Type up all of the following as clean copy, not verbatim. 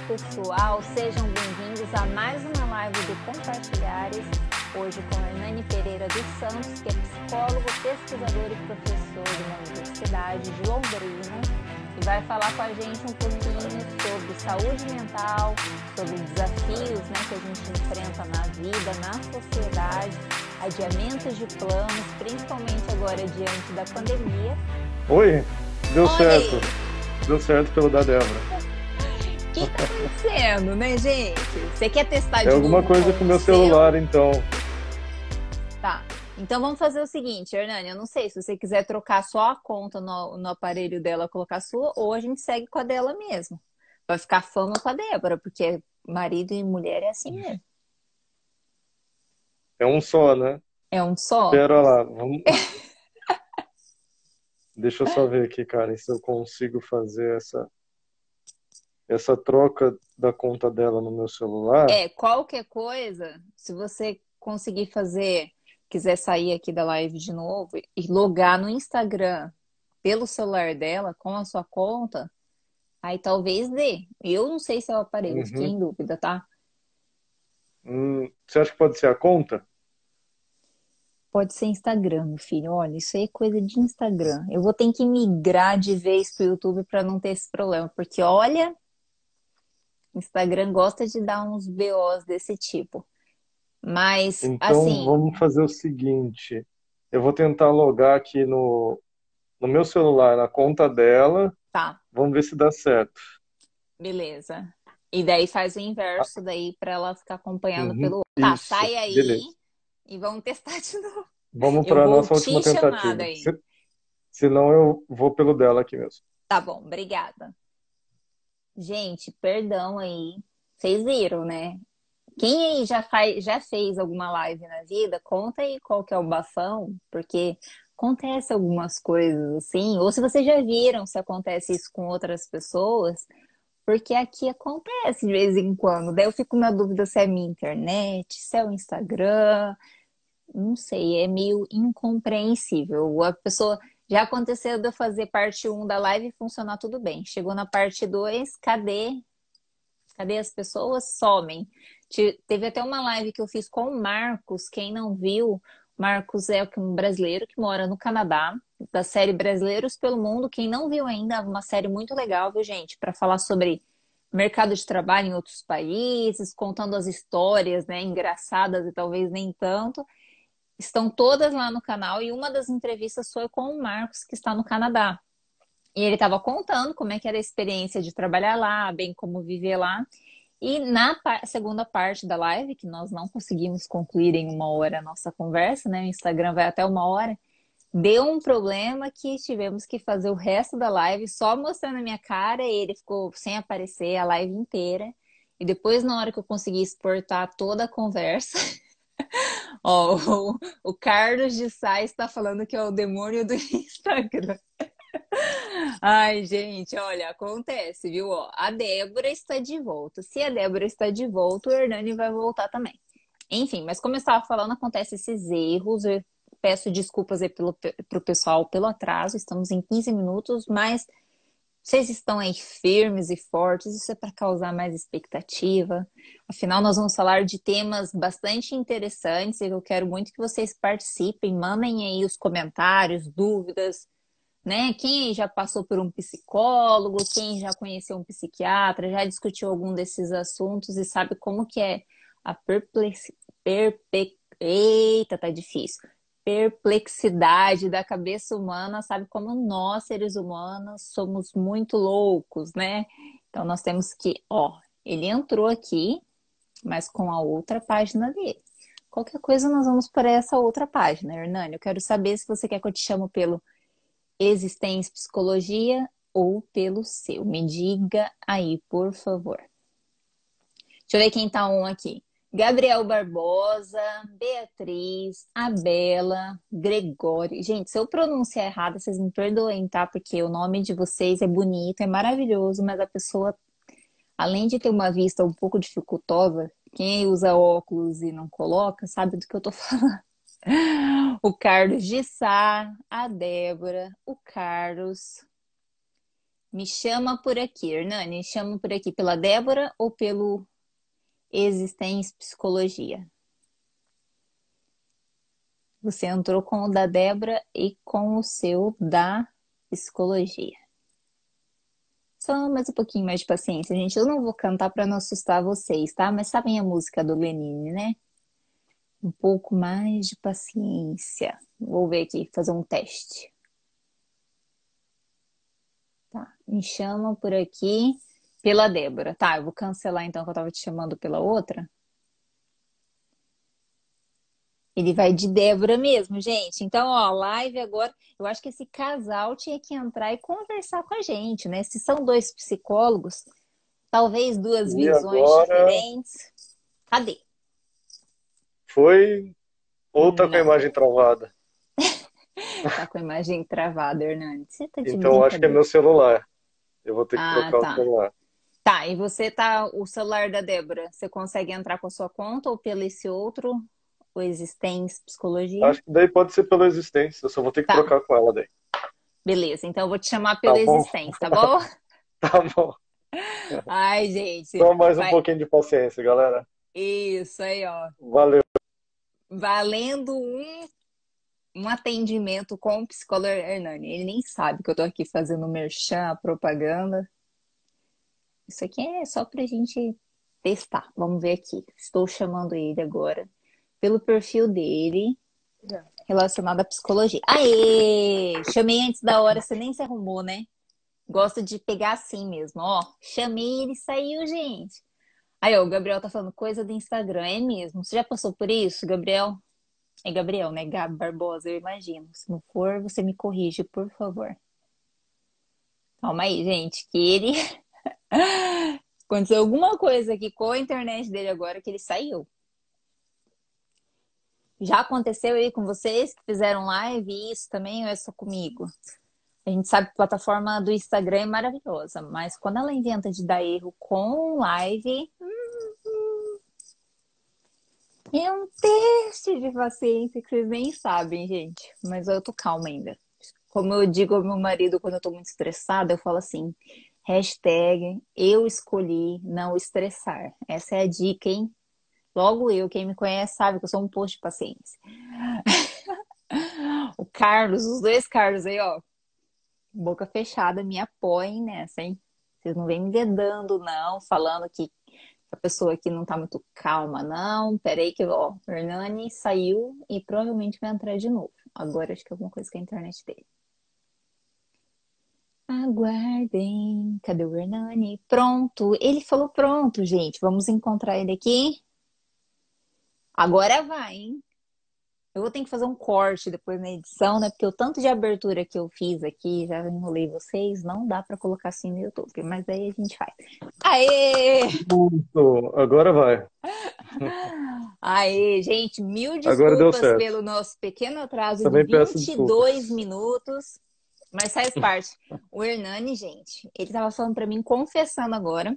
pessoal, sejam bem-vindos a mais uma live do Compartilhares, hoje com a Hernani Pereira dos Santos, que é psicólogo, pesquisador e professor de uma universidade de Londrina, e vai falar com a gente um pouquinho sobre saúde mental, sobre desafios, né, que a gente enfrenta na vida, na sociedade, adiamentos de planos, principalmente agora diante da pandemia. Oi, deu Oi. certo. Deu certo pelo da Débora. O que tá acontecendo, né, gente? Você quer testar de É alguma novo coisa com o meu celular, então. Tá. Então vamos fazer o seguinte, Hernani, eu não sei se você quiser trocar só a conta no aparelho dela, colocar a sua, ou a gente segue com a dela mesmo. Vai ficar fama com a Débora, porque marido e mulher é assim mesmo. É um só, né? É um só? Pera lá, vamos. Deixa eu só ver aqui, cara, se eu consigo fazer essa troca da conta dela no meu celular. Qualquer coisa, se você conseguir fazer, quiser sair aqui da live de novo e logar no Instagram pelo celular dela com a sua conta, aí talvez dê. Eu não sei se é o aparelho, fiquei Uhum. em dúvida, tá? Você acha que pode ser a conta? Pode ser Instagram, meu filho. Olha, isso aí é coisa de Instagram. Eu vou ter que migrar de vez pro YouTube para não ter esse problema, porque olha, Instagram gosta de dar uns BOs desse tipo. Mas, Então assim, vamos fazer o seguinte. Eu vou tentar logar aqui no meu celular, na conta dela. tá, Vamos ver se dá certo. beleza. E daí faz o inverso daí para ela ficar acompanhando Uhum. pelo. Tá, Isso, sai aí beleza. e vamos testar de novo. Vamos Eu para a vou nossa te última chamar tentativa. daí. Senão eu vou pelo dela aqui mesmo. Tá bom, obrigada. Gente, perdão aí. Vocês viram, né? Quem aí já fez alguma live na vida, conta aí qual que é o bafão, porque acontece algumas coisas assim, ou se vocês já viram se acontece isso com outras pessoas, porque aqui acontece de vez em quando. Daí eu fico na dúvida se é minha internet, se é o Instagram, não sei, é meio incompreensível. A pessoa já aconteceu de eu fazer parte um da live e funcionar tudo bem. Chegou na parte 2, cadê? Cadê as pessoas? Somem. Teve até uma live que eu fiz com o Marcos, quem não viu, Marcos é um brasileiro que mora no Canadá, da série Brasileiros pelo Mundo. Quem não viu ainda, é uma série muito legal, viu, gente? Para falar sobre mercado de trabalho em outros países, contando as histórias, né, engraçadas e talvez nem tanto. Estão todas lá no canal e uma das entrevistas foi com o Marcos, que está no Canadá. E ele estava contando como é que era a experiência de trabalhar lá, bem como viver lá. E na segunda parte da live, que nós não conseguimos concluir em uma hora a nossa conversa, né? O Instagram vai até uma hora. Deu um problema que tivemos que fazer o resto da live só mostrando a minha cara e ele ficou sem aparecer a live inteira. E depois, na hora que eu consegui exportar toda a conversa, ó, o Carlos de Sá está falando que é o demônio do Instagram. Ai, gente, olha, acontece, viu? Ó, a Débora está de volta. Se a Débora está de volta, o Hernani vai voltar também. Enfim, mas como eu estava falando, acontecem esses erros. Eu peço desculpas aí pro pessoal pelo atraso. Estamos em 15 minutos, mas vocês estão aí firmes e fortes. Isso é para causar mais expectativa. Afinal, nós vamos falar de temas bastante interessantes e eu quero muito que vocês participem. Mandem aí os comentários, dúvidas, né? Quem já passou por um psicólogo, quem já conheceu um psiquiatra, já discutiu algum desses assuntos e sabe como que é a Eita, tá difícil. Perplexidade da cabeça humana, sabe como nós, seres humanos, somos muito loucos, né? Então nós temos que, ó, ele entrou aqui, mas com a outra página dele. Qualquer coisa nós vamos para essa outra página, Hernani. Eu quero saber se você quer que eu te chamo pelo Existência Psicologia ou pelo seu. Me diga aí, por favor. Deixa eu ver quem tá um aqui. Gabriel Barbosa, Beatriz, Abela, Gregório. Gente, se eu pronunciar errado, vocês me perdoem, tá? Porque o nome de vocês é bonito, é maravilhoso, mas a pessoa, além de ter uma vista um pouco dificultosa, quem usa óculos e não coloca, sabe do que eu tô falando. O Carlos de Sá, a Débora, o Carlos. Me chama por aqui, Hernani. Me chama por aqui pela Débora ou pelo Existência Psicologia? Você entrou com o da Débora e com o seu da Psicologia. Só mais um pouquinho mais de paciência, gente. Eu não vou cantar para não assustar vocês, tá? Mas sabem a música do Lenine, né? Um pouco mais de paciência. Vou ver aqui, fazer um teste. Tá, me chamam por aqui pela Débora. Tá, eu vou cancelar então que eu tava te chamando pela outra. Ele vai de Débora mesmo, gente. Então, ó, live agora. Eu acho que esse casal tinha que entrar e conversar com a gente, né? Se são dois psicólogos, talvez duas E visões agora diferentes. Cadê? foi ou tá com a Não, imagem travada? tá com a imagem travada, Hernani. Você tá de Então acho que é brincadeira. meu celular. Eu vou ter que Ah, trocar o tá. celular. Tá, e você tá, o celular da Débora, você consegue entrar com a sua conta ou pelo esse outro, o Existência Psicologia? Acho que daí pode ser pela existência. Eu só vou ter que Tá, trocar com ela daí. beleza. Então eu vou te chamar pelo Tá bom? Existência, tá bom? Tá bom. Ai, gente, Só mais um vai. pouquinho de paciência, galera. Isso aí, ó. Valeu. Valendo um atendimento com o psicólogo Hernani. Ele nem sabe que eu tô aqui fazendo merchan, propaganda. Isso aqui é só pra gente testar. Vamos ver aqui. Estou chamando ele agora pelo perfil dele relacionado à psicologia. Aê! Chamei antes da hora, você nem se arrumou, né? Gosto de pegar assim mesmo, ó. Chamei, ele saiu, gente. Aí, ó, o Gabriel tá falando coisa do Instagram. É mesmo. Você já passou por isso, Gabriel? É Gabriel, né? Gabi Barbosa, eu imagino. Se não for, você me corrige, por favor. Calma aí, gente, que ele. Aconteceu alguma coisa aqui com a internet dele agora que ele saiu. Já aconteceu aí com vocês que fizeram live isso também ou é só comigo? A gente sabe que a plataforma do Instagram é maravilhosa, mas quando ela inventa de dar erro com live, é um teste de paciência que vocês nem sabem, gente. Mas eu tô calma ainda. Como eu digo ao meu marido quando eu tô muito estressada, eu falo assim, hashtag eu escolhi não estressar. Essa é a dica, hein? Logo eu, quem me conhece sabe que eu sou um posto de paciência. O Carlos, os dois Carlos aí, ó, boca fechada, me apoiem nessa, hein? Vocês não vêm me vedando, não, falando que a pessoa aqui não tá muito calma, não. Peraí que, ó, o Hernani saiu e provavelmente vai entrar de novo. Agora acho que é alguma coisa com a internet dele. Aguardem. Cadê o Hernani? Pronto. Ele falou pronto, gente. Vamos encontrar ele aqui. Agora vai, hein? Eu vou ter que fazer um corte depois na edição, né? Porque o tanto de abertura que eu fiz aqui, já enrolei vocês, não dá pra colocar assim no YouTube. Mas aí a gente faz. Aê! Isso. Agora vai. Aê, gente, mil Agora deu desculpas certo. pelo nosso pequeno atraso de Também peço 22 desculpas. minutos, mas faz parte. O Hernani, gente, ele tava falando pra mim, confessando agora,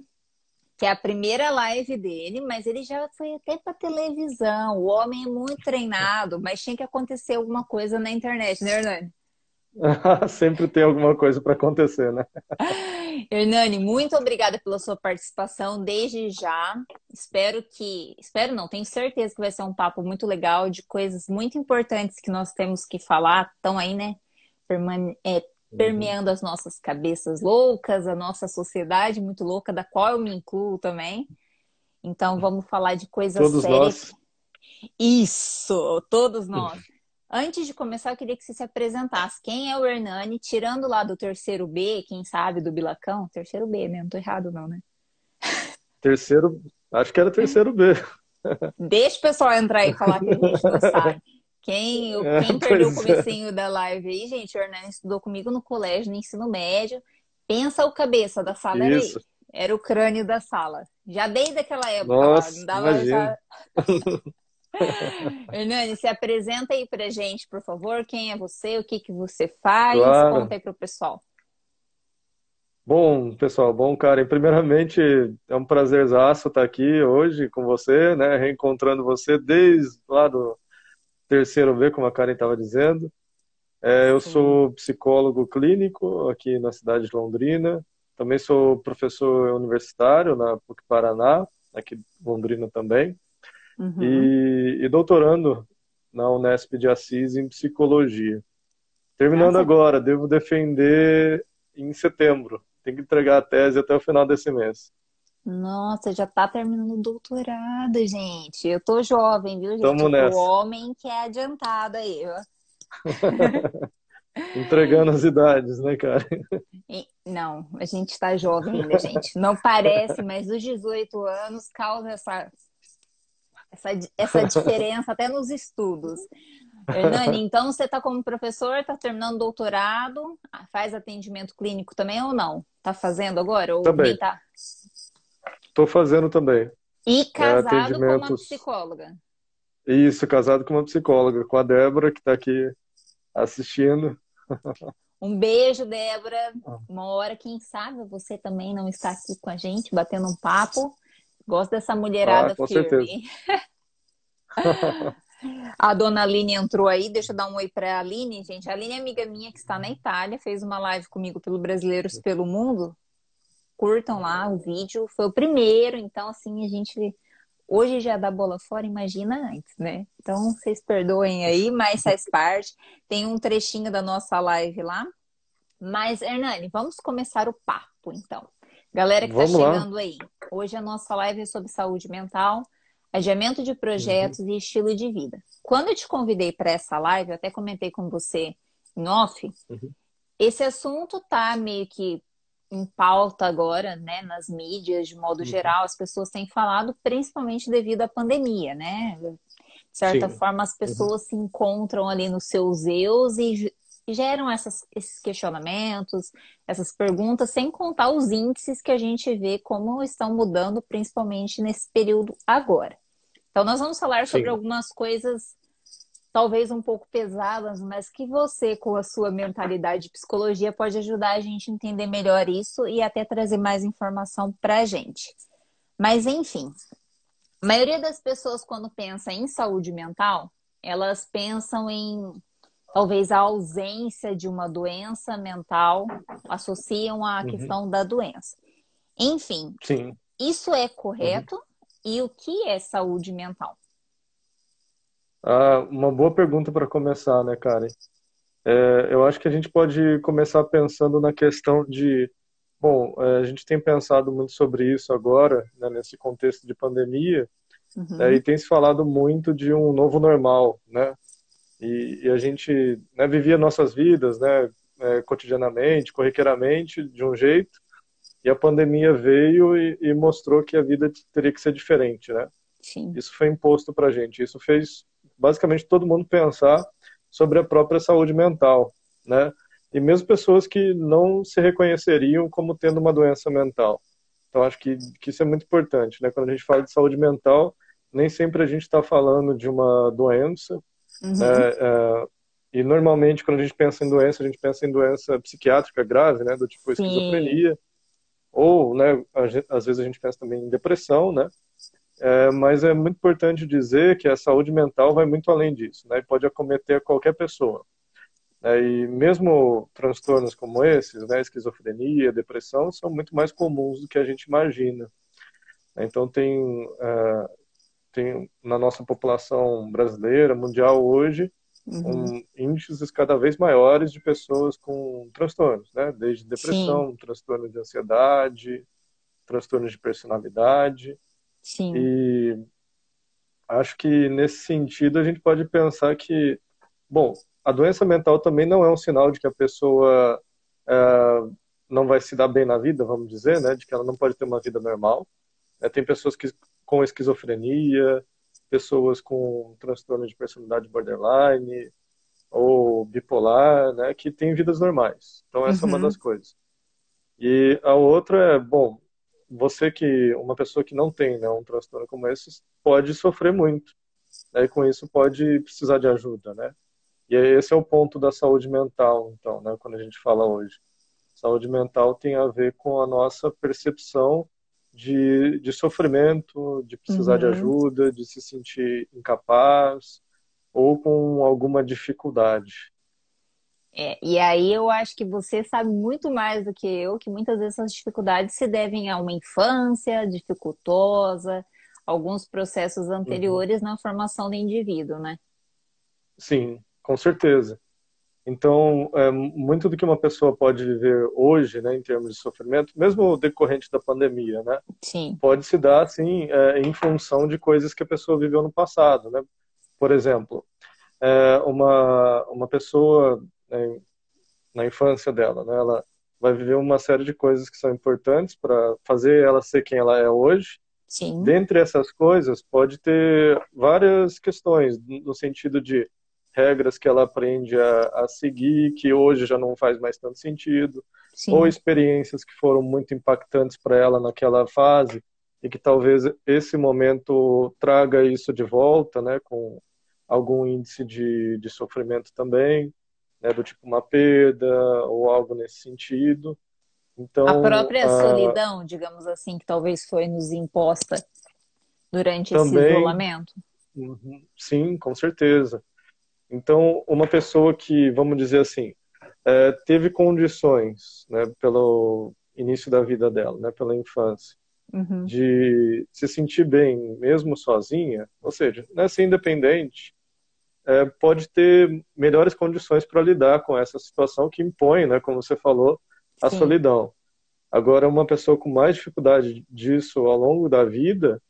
que é a primeira live dele, mas ele já foi até pra televisão. O homem é muito treinado, mas tinha que acontecer alguma coisa na internet, né, Hernani? Sempre tem alguma coisa para acontecer, né? Hernani, muito obrigada pela sua participação desde já. Espero não, tenho certeza que vai ser um papo muito legal de coisas muito importantes que nós temos que falar. Estão aí, né? Uhum. Permeando as nossas cabeças loucas, a nossa sociedade muito louca, da qual eu me incluo também. Então vamos falar de coisa Todos séria. nós. Isso, todos nós. Antes de começar, eu queria que você se apresentasse. Quem é o Hernani, tirando lá do terceiro B, quem sabe, do Bilacão? Terceiro B, né? Não tô errado, não, né? Terceiro, acho que era terceiro B. Deixa o pessoal entrar aí e falar que a gente não sabe. Quem perdeu o Pois é. comecinho da live aí, gente, o Hernani estudou comigo no colégio, no ensino médio. Pensa o cabeça da sala era ele. Isso. Era o crânio da sala. Já desde aquela época lá, Nossa, dava imagino. já. Hernani, se apresenta aí pra gente, por favor. Quem é você? O que que você faz? Conta Claro. aí pro pessoal. Bom, pessoal, bom, Karen, primeiramente é um prazerzaço estar aqui hoje com você, né? Reencontrando você desde lá do terceiro B, como a Karen estava dizendo. Eu Sim. sou psicólogo clínico aqui na cidade de Londrina. Também sou professor universitário na PUC Paraná, aqui em Londrina também. Uhum. E doutorando na Unesp de Assis em psicologia. Ah, Terminando você... agora, devo defender em setembro. Tem que entregar a tese até o final desse mês. Nossa, já tá terminando o doutorado, gente. Eu tô jovem, viu, gente? Tamo Pro nessa. homem que é adiantado aí, ó. Entregando as idades, né, cara? Não, a gente tá jovem ainda, gente. Não parece, mas os 18 anos causa essa, essa diferença até nos estudos. Hernani, então você está como professor, está terminando o doutorado, faz atendimento clínico também ou não? Está fazendo agora ou nem Também. tá? Estou fazendo também. E casado com uma Atendimentos. psicóloga. Isso, casado com uma psicóloga, com a Débora, que está aqui assistindo. Um beijo, Débora. Uma hora, quem sabe, você também não está aqui com a gente, batendo um papo. Gosto dessa Ah, mulherada com certeza. firme. A dona Aline entrou aí, deixa eu dar um oi para a Aline, gente. A Aline é amiga minha que está na Itália, fez uma live comigo pelo Brasileiros pelo Mundo. Curtam lá o vídeo, foi o primeiro, então assim, a gente hoje já dá bola fora, imagina antes, né? Então vocês perdoem aí, mas faz parte. Tem um trechinho da nossa live lá. Mas, Hernani, vamos começar o papo, então. Galera que está Vamos lá. chegando aí, hoje a nossa live é sobre saúde mental, adiamento de Uhum, projetos e estilo de vida. Quando eu te convidei para essa live, eu até comentei com você em off, uhum, esse assunto tá meio que em pauta agora, né, nas mídias de modo uhum. geral, as pessoas têm falado, principalmente devido à pandemia, né? De certa Sim. forma, as Uhum, pessoas se encontram ali nos seus eus e geram esses questionamentos, essas perguntas, sem contar os índices que a gente vê como estão mudando, principalmente nesse período agora. Então, nós vamos falar sobre sim. algumas coisas talvez um pouco pesadas, mas que você, com a sua mentalidade de psicologia, pode ajudar a gente a entender melhor isso e até trazer mais informação para a gente. Mas, enfim, a maioria das pessoas, quando pensa em saúde mental, elas pensam em talvez a ausência de uma doença mental, associam à Uhum, questão da doença. Enfim, sim. isso é Uhum. correto? E o que é saúde mental? Ah, uma boa pergunta para começar, né, Karen? Eu acho que a gente pode começar pensando na questão de, bom, a gente tem pensado muito sobre isso agora, né, nesse contexto de pandemia, né, e Uhum, tem se falado muito de um novo normal, né? E a gente, né, vivia nossas vidas, né, cotidianamente, corriqueiramente, de um jeito, e a pandemia veio e mostrou que a vida teria que ser diferente, né? sim. Isso foi imposto para a gente. Isso fez basicamente todo mundo pensar sobre a própria saúde mental, né? E mesmo pessoas que não se reconheceriam como tendo uma doença mental. Então, acho que isso é muito importante, né? Quando a gente fala de saúde mental, nem sempre a gente está falando de uma doença, né? Uhum, E normalmente, quando a gente pensa em doença, a gente pensa em doença psiquiátrica grave, né? Do tipo sim. esquizofrenia, ou, né? Às vezes a gente pensa também em depressão, né? Mas é muito importante dizer que a saúde mental vai muito além disso, né? E pode acometer qualquer pessoa. Né? E mesmo transtornos como esses, né? Esquizofrenia, depressão, são muito mais comuns do que a gente imagina. Então tem na nossa população brasileira, mundial hoje, Uhum, índices cada vez maiores de pessoas com transtornos, né? Desde sim, depressão, transtorno de ansiedade, transtornos de personalidade. sim. E acho que nesse sentido a gente pode pensar que, bom, a doença mental também não é um sinal de que a pessoa é, não vai se dar bem na vida, vamos dizer, né? De que ela não pode ter uma vida normal. Tem pessoas com esquizofrenia, pessoas com transtorno de personalidade borderline ou bipolar, né? Que têm vidas normais. Então essa é uma das Uhum, coisas. E a outra é, bom, uma pessoa que não tem, né, um transtorno como esse, pode sofrer muito, né, e com isso pode precisar de ajuda, né? E esse é o ponto da saúde mental, então, né, quando a gente fala hoje. Saúde mental tem a ver com a nossa percepção de sofrimento, de precisar de uhum. ajuda, de se sentir incapaz ou com alguma dificuldade. E aí eu acho que você sabe muito mais do que eu, que muitas vezes essas dificuldades se devem a uma infância dificultosa, alguns processos Uhum. anteriores na formação do indivíduo, né? Sim, com certeza. Então, muito do que uma pessoa pode viver hoje, né, em termos de sofrimento, mesmo decorrente da pandemia, né, Sim. pode se dar, assim, em função de coisas que a pessoa viveu no passado, né? Por exemplo, uma pessoa, né, na infância dela, né, ela vai viver uma série de coisas que são importantes para fazer ela ser quem ela é hoje. Sim, Dentre essas coisas, pode ter várias questões, no sentido de regras que ela aprende a seguir, que hoje já não faz mais tanto sentido, ou sim. experiências que foram muito impactantes para ela naquela fase, e que talvez esse momento traga isso de volta, né, com algum índice de sofrimento também, né, do tipo uma perda ou algo nesse sentido. A Então, própria solidão, digamos assim, que talvez foi nos imposta durante esse também, isolamento. uhum, sim, com certeza. Então, uma pessoa que, vamos dizer assim, teve condições, né, pelo início da vida dela, né, pela infância, Uhum. de se sentir bem, mesmo sozinha, ou seja, né, ser independente, pode ter melhores condições para lidar com essa situação que impõe, né, como você falou, a Sim. solidão. Agora, uma pessoa com mais dificuldade disso ao longo da vida,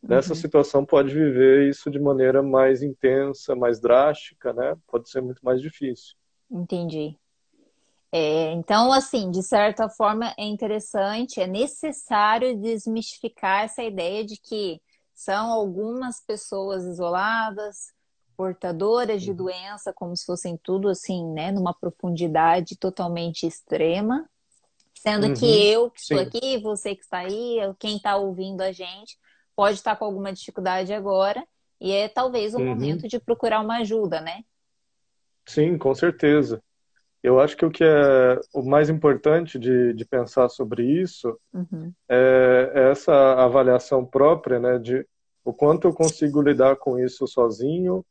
nessa Uhum. situação pode viver isso de maneira mais intensa, mais drástica, né? Pode ser muito mais difícil. Entendi. Então, assim, de certa forma é interessante, é necessário desmistificar essa ideia de que são algumas pessoas isoladas, portadoras de Uhum. doença, como se fossem tudo assim, né, numa profundidade totalmente extrema, sendo que Uhum. eu que estou Sim. aqui, você que está aí, quem está ouvindo a gente, pode estar com alguma dificuldade agora, e é talvez o Uhum. momento de procurar uma ajuda, né? Sim, com certeza. Eu acho que o que é o mais importante de pensar sobre isso Uhum, é essa avaliação própria, né, de o quanto eu consigo lidar com isso sozinho,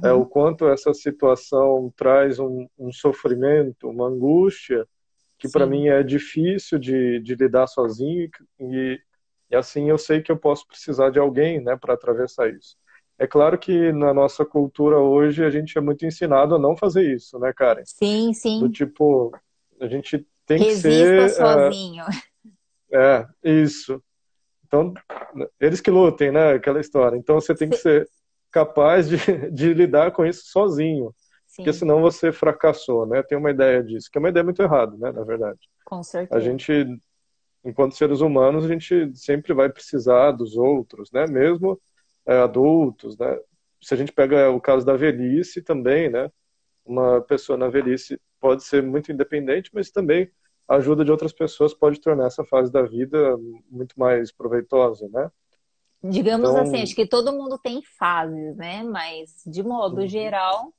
o uhum, quanto essa situação traz um sofrimento, uma angústia, que para sim. mim é difícil de lidar sozinho e assim eu sei que eu posso precisar de alguém, né, para atravessar isso. É claro que na nossa cultura hoje a gente é muito ensinado a não fazer isso, né, Karen? Sim, Do sim. tipo, a gente tem que Resista ser, sozinho. isso. Então, eles que lutem, né, aquela história. Então você tem que ser capaz de lidar com isso sozinho, porque Sim, senão você fracassou, né? Tem uma ideia disso, que é uma ideia muito errada, né, na verdade. com A certeza. gente, enquanto seres humanos, a gente sempre vai precisar dos outros, né? Mesmo adultos, né? Se a gente pega o caso da velhice também, né? Uma pessoa na velhice pode ser muito independente, mas também a ajuda de outras pessoas pode tornar essa fase da vida muito mais proveitosa, né? Digamos assim, acho Então, que todo mundo tem fases, né? Mas, de modo uhum, geral,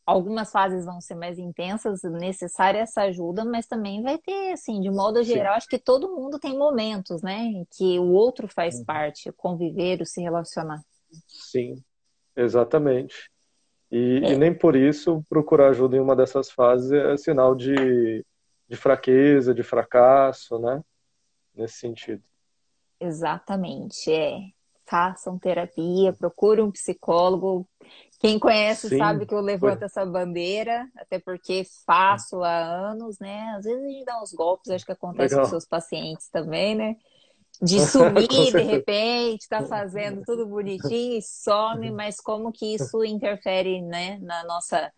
algumas fases vão ser mais intensas, necessária essa ajuda, mas também vai ter, assim, de modo sim, geral, acho que todo mundo tem momentos, né? Em que o outro faz uhum, parte, o conviver, o se relacionar. sim, exatamente. E É, nem por isso procurar ajuda em uma dessas fases é sinal de fraqueza, de fracasso, né? Nesse sentido. exatamente. Façam terapia, procure um psicólogo. Quem conhece sabe Sim, que eu foi. levanto essa bandeira, até porque faço há anos, né? Às vezes a gente dá uns golpes, acho que acontece com Legal. seus pacientes também, né? De sumir Com de certeza. repente, tá fazendo tudo bonitinho e some, mas como que isso interfere, né, na nossa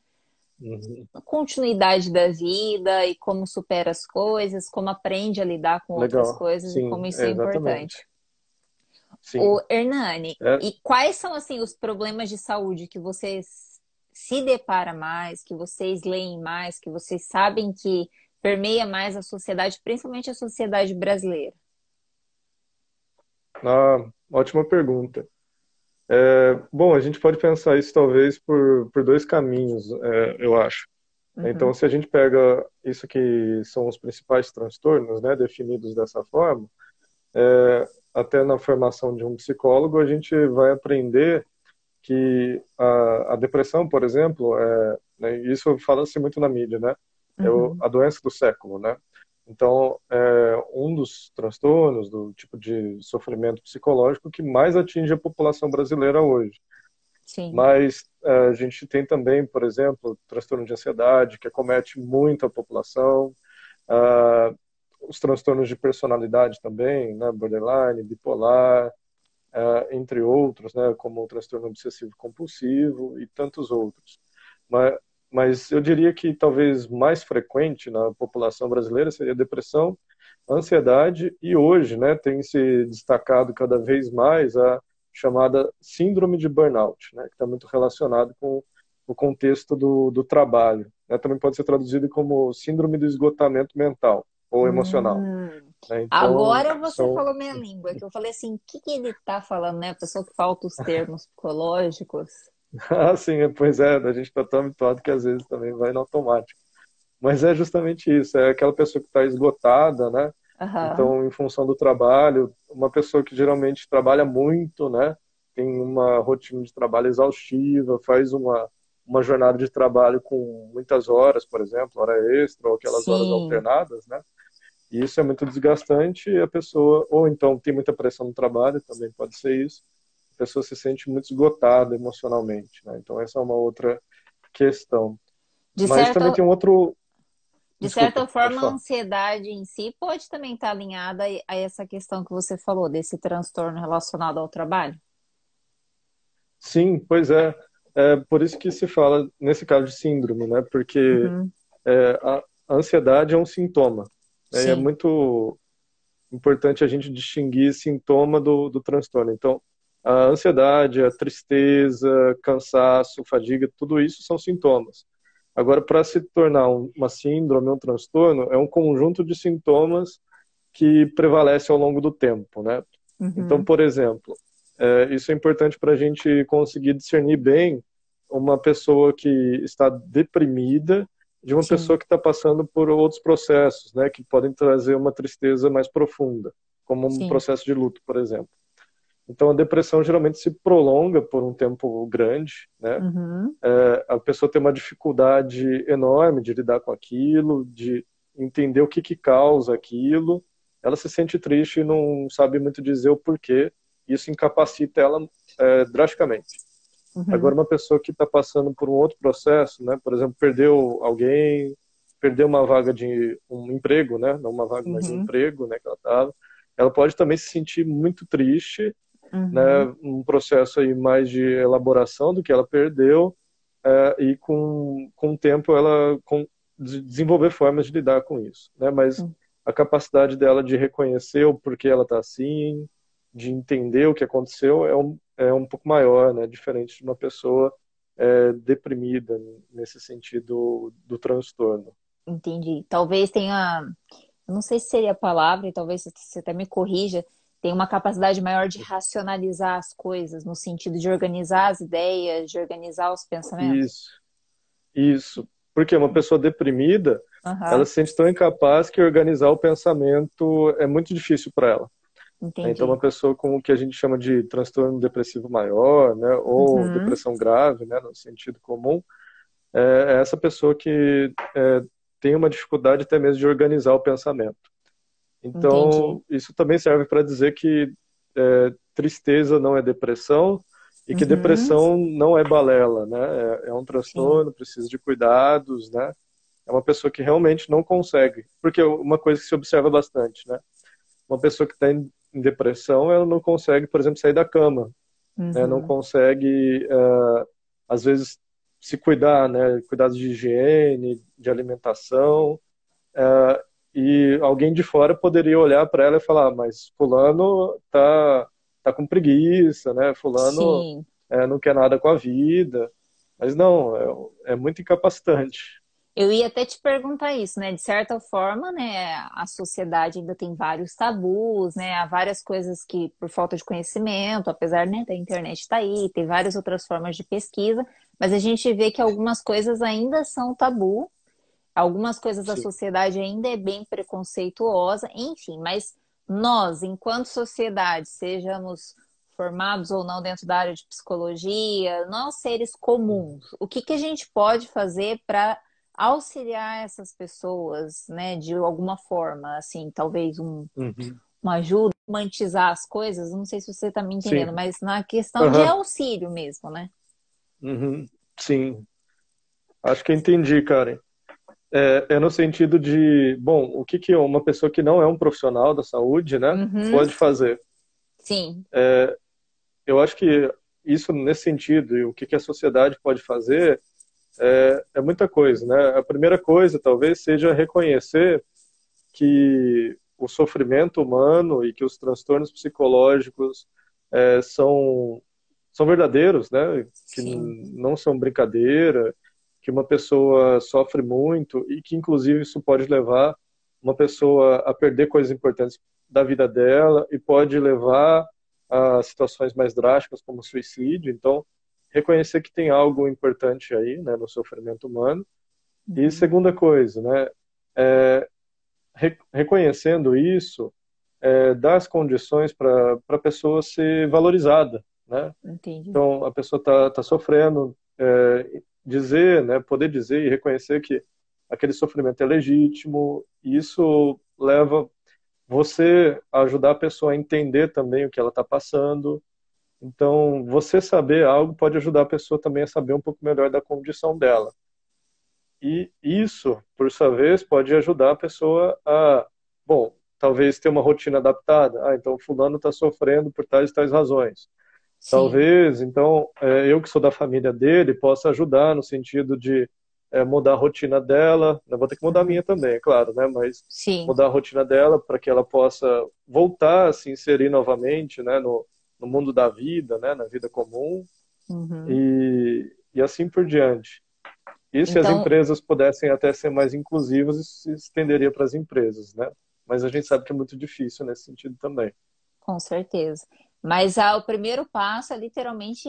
Uhum. continuidade da vida e como supera as coisas, como aprende a lidar com outras Legal. coisas e como Sim, isso é importante. exatamente. O Sim. Hernani, É, e quais são assim os problemas de saúde que vocês se depara mais, que vocês leem mais, que vocês sabem que permeia mais a sociedade, principalmente a sociedade brasileira? ótima pergunta. Bom, a gente pode pensar isso talvez por dois caminhos, eu acho. Então, Uhum, se a gente pega isso que são os principais transtornos, né, definidos dessa forma, até na formação de um psicólogo, a gente vai aprender que a depressão, por exemplo, né, isso fala-se muito na mídia, né? Uhum. a doença do século, né? Então, é um dos transtornos, do tipo de sofrimento psicológico que mais atinge a população brasileira hoje. Sim. Mas a gente tem também, por exemplo, transtorno de ansiedade, que acomete muito a população, ah, os transtornos de personalidade também, né, borderline, bipolar, entre outros, né, como o transtorno obsessivo compulsivo e tantos outros. Mas, mas eu diria que talvez mais frequente na população brasileira seria a depressão, a ansiedade e hoje, né, tem se destacado cada vez mais a chamada síndrome de burnout, né, que está muito relacionado com o contexto do trabalho. Né, também pode ser traduzido como síndrome do esgotamento mental ou emocional. Hum. Né, então, Agora você são falou minha língua, que eu falei assim, o que que ele tá falando, né? A pessoa que falta os termos psicológicos. Ah, sim, pois é, a gente está tão habituado que às vezes também vai no automático. Mas é justamente isso, é aquela pessoa que está esgotada, né? Aham. Então, em função do trabalho, uma pessoa que geralmente trabalha muito, né? Tem uma rotina de trabalho exaustiva, faz uma jornada de trabalho com muitas horas, por exemplo, hora extra ou aquelas horas Sim. alternadas, né? E isso é muito desgastante e a pessoa, ou então tem muita pressão no trabalho, também pode ser isso, a pessoa se sente muito esgotada emocionalmente, né? Então, essa é uma outra questão. De Mas também certa, tem um outro. de certa Desculpa, pode forma, a falar. ansiedade em si pode também estar alinhada a essa questão que você falou, desse transtorno relacionado ao trabalho. Sim, pois é. É por isso que se fala nesse caso de síndrome, né? Porque Uhum. a ansiedade é um sintoma. Né? E é Sim, muito importante a gente distinguir sintoma do transtorno. Então, a ansiedade, a tristeza, cansaço, fadiga, tudo isso são sintomas. Agora, para se tornar uma síndrome, um transtorno, é um conjunto de sintomas que prevalece ao longo do tempo, né? Então, uhum. por exemplo, isso é importante para a gente conseguir discernir bem uma pessoa que está deprimida de uma Sim, pessoa que está passando por outros processos, né, que podem trazer uma tristeza mais profunda, como um sim. processo de luto, por exemplo. Então, a depressão geralmente se prolonga por um tempo grande, né? Uhum. A pessoa tem uma dificuldade enorme de lidar com aquilo, de entender o que que causa aquilo. Ela se sente triste e não sabe muito dizer o porquê. Isso incapacita ela drasticamente. Agora, Uhum. uma pessoa que está passando por um outro processo, né, por exemplo, perdeu alguém, perdeu uma vaga de um emprego, né, não uma vaga, mas um Uhum. emprego, né, que ela estava, ela pode também se sentir muito triste, né, Uhum. um processo aí mais de elaboração do que ela perdeu, e com o tempo ela desenvolver formas de lidar com isso, né? Mas Uhum. a capacidade dela de reconhecer o porquê ela está assim, de entender o que aconteceu é um pouco maior, né? Diferente de uma pessoa deprimida nesse sentido do transtorno. Entendi. Talvez tenha, eu não sei se seria a palavra, e talvez você até me corrija, tem uma capacidade maior de racionalizar as coisas, no sentido de organizar as ideias, de organizar os pensamentos. Isso, isso. Porque uma pessoa deprimida, ela Aham, se sente tão incapaz que organizar o pensamento é muito difícil para ela. Né? Então, uma entendi. pessoa com o que a gente chama de transtorno depressivo maior, né, ou Uhum, depressão grave, né, no sentido comum, é essa pessoa que tem uma dificuldade até mesmo de organizar o pensamento. entendi. Então, isso também serve para dizer que tristeza não é depressão e que Uhum, depressão não é balela, né? É um sim, transtorno, precisa de cuidados, né? É uma pessoa que realmente não consegue, porque uma coisa que se observa bastante, né? Uma pessoa que está em depressão, ela não consegue, por exemplo, sair da cama, né? Não uhum, consegue, às vezes, se cuidar, né? Cuidados de higiene, de alimentação, e alguém de fora poderia olhar para ela e falar, "Ah, mas fulano tá com preguiça, né? Fulano sim. não quer nada com a vida." Mas não, é muito incapacitante. Eu ia até te perguntar isso, né? De certa forma, né, a sociedade ainda tem vários tabus, né? Há várias coisas que, por falta de conhecimento, apesar, né, da internet estar aí, tem várias outras formas de pesquisa, mas a gente vê que algumas coisas ainda são tabu, algumas coisas a Sim, sociedade ainda é bem preconceituosa, enfim, mas nós, enquanto sociedade, sejamos formados ou não dentro da área de psicologia, nós seres comuns, o que que a gente pode fazer para auxiliar essas pessoas, né, de alguma forma, assim, talvez Uhum. uma ajuda, romantizar as coisas, não sei se você está me entendendo, Sim. mas na questão de Aham. auxílio mesmo, né? Uhum. Sim. Acho que entendi, Karen. É no sentido de, bom, o que que uma pessoa que não é um profissional da saúde, né, Uhum, pode fazer? sim, Eu acho que isso nesse sentido e o que que a sociedade pode fazer é muita coisa, né? A primeira coisa talvez seja reconhecer que o sofrimento humano e que os transtornos psicológicos são verdadeiros, né? Que sim, não são brincadeira, que uma pessoa sofre muito e que inclusive isso pode levar uma pessoa a perder coisas importantes da vida dela e pode levar a situações mais drásticas como suicídio. Então, reconhecer que tem algo importante aí, né, no sofrimento humano. E uhum, segunda coisa, né, reconhecendo isso, dar as condições para a pessoa ser valorizada, né? entendi. Então, a pessoa está sofrendo, dizer, né, poder dizer e reconhecer que aquele sofrimento é legítimo, e isso leva você a ajudar a pessoa a entender também o que ela está passando. Então, você saber algo pode ajudar a pessoa também a saber um pouco melhor da condição dela. E isso, por sua vez, pode ajudar a pessoa a, bom, talvez ter uma rotina adaptada. Ah, então fulano está sofrendo por tais e tais razões. Sim, Talvez, então, eu que sou da família dele, possa ajudar no sentido de mudar a rotina dela. Eu vou ter que mudar a uhum, minha também, é claro, né? Mas sim, mudar a rotina dela para que ela possa voltar a se inserir novamente, né? No mundo da vida, né? Na vida comum uhum. e assim por diante. E se as Então, empresas pudessem até ser mais inclusivas, isso se estenderia para as empresas, né? Mas a gente sabe que é muito difícil nesse sentido também. com certeza. Mas o primeiro passo é literalmente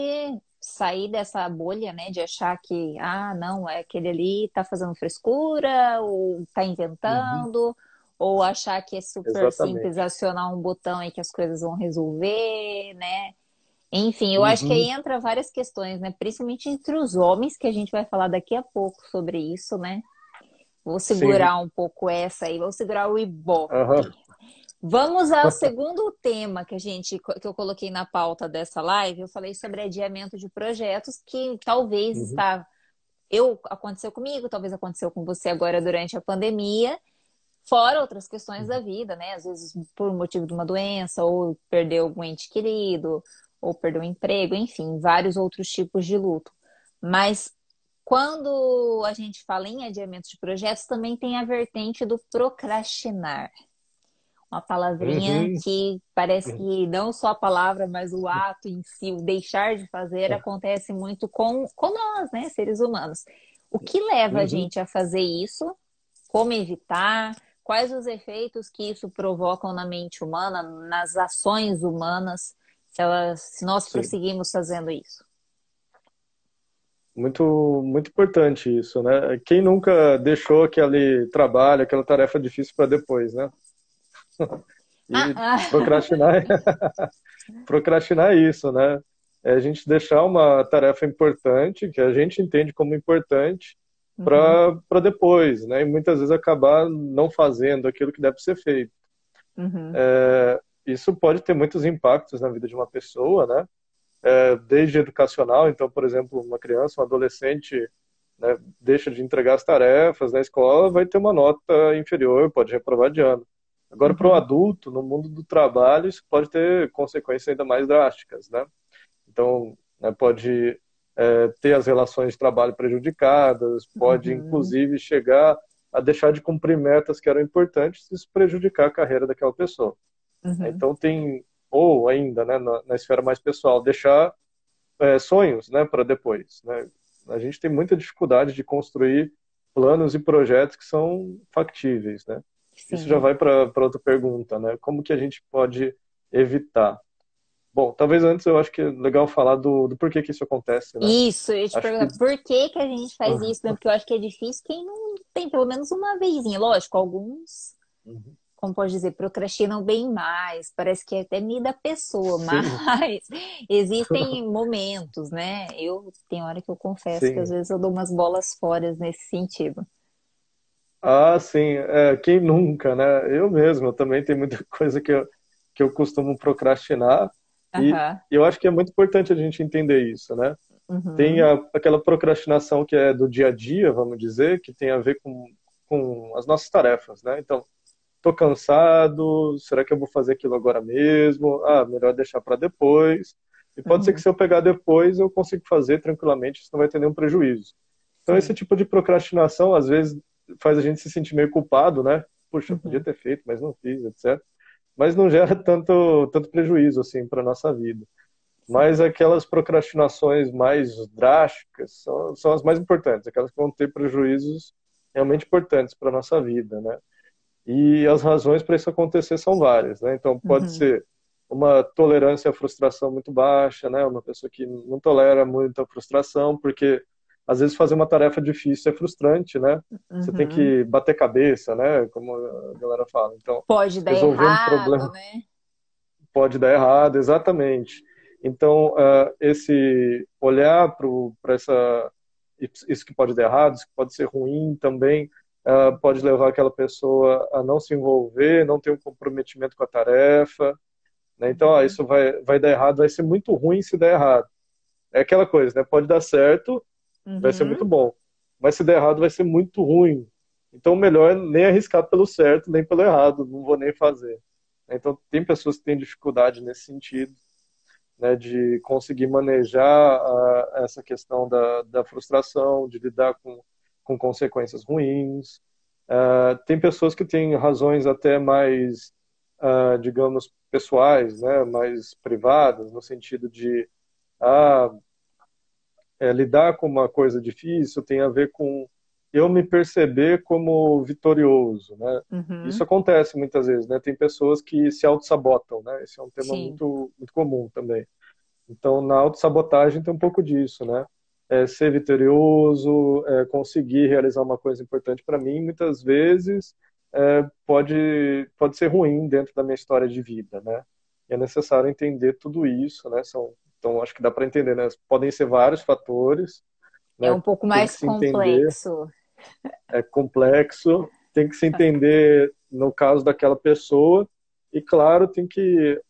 sair dessa bolha, né, de achar que, ah, não, é aquele ali tá fazendo frescura, ou tá Uhum. inventando, ou achar que é super simples Exatamente. acionar um botão e que as coisas vão resolver, né? Enfim, eu acho que aí Uhum. entra várias questões, né? Principalmente entre os homens, que a gente vai falar daqui a pouco sobre isso, né? Vou Sim. segurar um pouco essa aí, vou segurar o Aham. Ibope. Vamos ao segundo tema que eu coloquei na pauta dessa live. Eu falei sobre adiamento de projetos que talvez Uhum. está aconteceu comigo, talvez aconteceu com você agora durante a pandemia, fora outras questões da Uhum. vida, né? Às vezes por motivo de uma doença, ou perder algum ente querido, ou perder um emprego, enfim, vários outros tipos de luto. Mas quando a gente fala em adiamento de projetos, também tem a vertente do procrastinar. Uma palavrinha Uhum. que parece Uhum. que não só a palavra, mas o ato em si, o deixar de fazer, acontece muito com nós, né, seres humanos. O que leva a Uhum. gente a fazer isso? Como evitar? Quais os efeitos que isso provocam na mente humana, nas ações humanas, se nós Sim. prosseguimos fazendo isso? Muito, muito importante isso, né? Quem nunca deixou aquele trabalho, aquela tarefa difícil para depois, né? Ah, E ah. procrastinar, procrastinar é isso, né? É a gente deixar uma tarefa importante, que a gente entende como importante, Uhum, para depois, né? E muitas vezes acabar não fazendo aquilo que deve ser feito. uhum, Isso pode ter muitos impactos na vida de uma pessoa, né? Desde educacional, então, por exemplo, uma criança, um adolescente, né, deixa de entregar as tarefas na escola, vai ter uma nota inferior, pode reprovar de ano. Agora, para o uhum, adulto, no mundo do trabalho, isso pode ter consequências ainda mais drásticas, né? Então, né, pode ter as relações de trabalho prejudicadas, pode uhum, inclusive chegar a deixar de cumprir metas que eram importantes, e isso prejudicar a carreira daquela pessoa. uhum, Então, tem, ou ainda, né, na esfera mais pessoal, deixar sonhos, né, para depois, né? A gente tem muita dificuldade de construir planos e projetos que são factíveis, né? Isso já sim. vai para outra pergunta, né? Como que a gente pode evitar? Bom, talvez antes eu acho que é legal falar do porquê que isso acontece, né? Isso, eu ia te Acho que perguntar por que que a gente faz isso, né? Porque eu acho que é difícil quem não tem pelo menos uma vezinha. Lógico, alguns, como pode dizer, procrastinam bem mais, parece que é até mida a pessoa, sim, mas existem momentos, né? Eu tem hora que eu confesso que às sim. vezes eu dou umas bolas fora nesse sentido. Ah, sim, quem nunca, né? Eu mesmo, eu também tenho muita coisa que eu costumo procrastinar e Aham. eu acho que é muito importante a gente entender isso, né? Tem Uhum. aquela procrastinação que é do dia a dia, vamos dizer, que tem a ver com as nossas tarefas, né? Então, tô cansado, será que eu vou fazer aquilo agora mesmo? Ah, melhor deixar para depois. E pode ser que Uhum. se eu pegar depois, eu consigo fazer tranquilamente, isso não vai ter nenhum prejuízo. Então, esse Sim. tipo de procrastinação, às vezes, faz a gente se sentir meio culpado, né? Puxa, eu podia Uhum. ter feito, mas não fiz, etc. Mas não gera tanto prejuízo, assim, para nossa vida. Sim. Mas aquelas procrastinações mais drásticas são as mais importantes, aquelas que vão ter prejuízos realmente importantes para nossa vida, né? E as razões para isso acontecer são várias, né? Então, pode Uhum. ser uma tolerância à frustração muito baixa, né? Uma pessoa que não tolera muito a frustração, porque às vezes fazer uma tarefa difícil é frustrante, né? Você tem Uhum. que bater cabeça, né? Como a galera fala. Então, Pode dar resolver um errado, problema né? pode dar errado, exatamente. Então, esse olhar para essa isso que pode dar errado, isso que pode ser ruim também, pode levar aquela pessoa a não se envolver, não ter um comprometimento com a tarefa, né? Então, Uhum. isso vai dar errado, vai ser muito ruim se der errado. É aquela coisa, né? Pode dar certo, vai ser muito Uhum. bom, mas se der errado, vai ser muito ruim. Então, melhor nem arriscar pelo certo, nem pelo errado, não vou nem fazer. Então, tem pessoas que têm dificuldade nesse sentido, né, de conseguir manejar essa questão da frustração, de lidar com consequências ruins. Tem pessoas que têm razões até mais, digamos, pessoais, né, mais privadas, no sentido de ah, lidar com uma coisa difícil tem a ver com eu me perceber como vitorioso, né? Isso Uhum. acontece muitas vezes, né? Tem pessoas que se auto-sabotam, né? Esse é um tema Sim. muito comum também. Então, na autossabotagem tem um pouco disso, né? Ser vitorioso, conseguir realizar uma coisa importante para mim, muitas vezes pode ser ruim dentro da minha história de vida, né? E é necessário entender tudo isso, né? Então, acho que dá para entender, né? Podem ser vários fatores, É né? um pouco Tem mais que se entender, complexo. é complexo, tem que se entender no caso daquela pessoa e, claro, tem que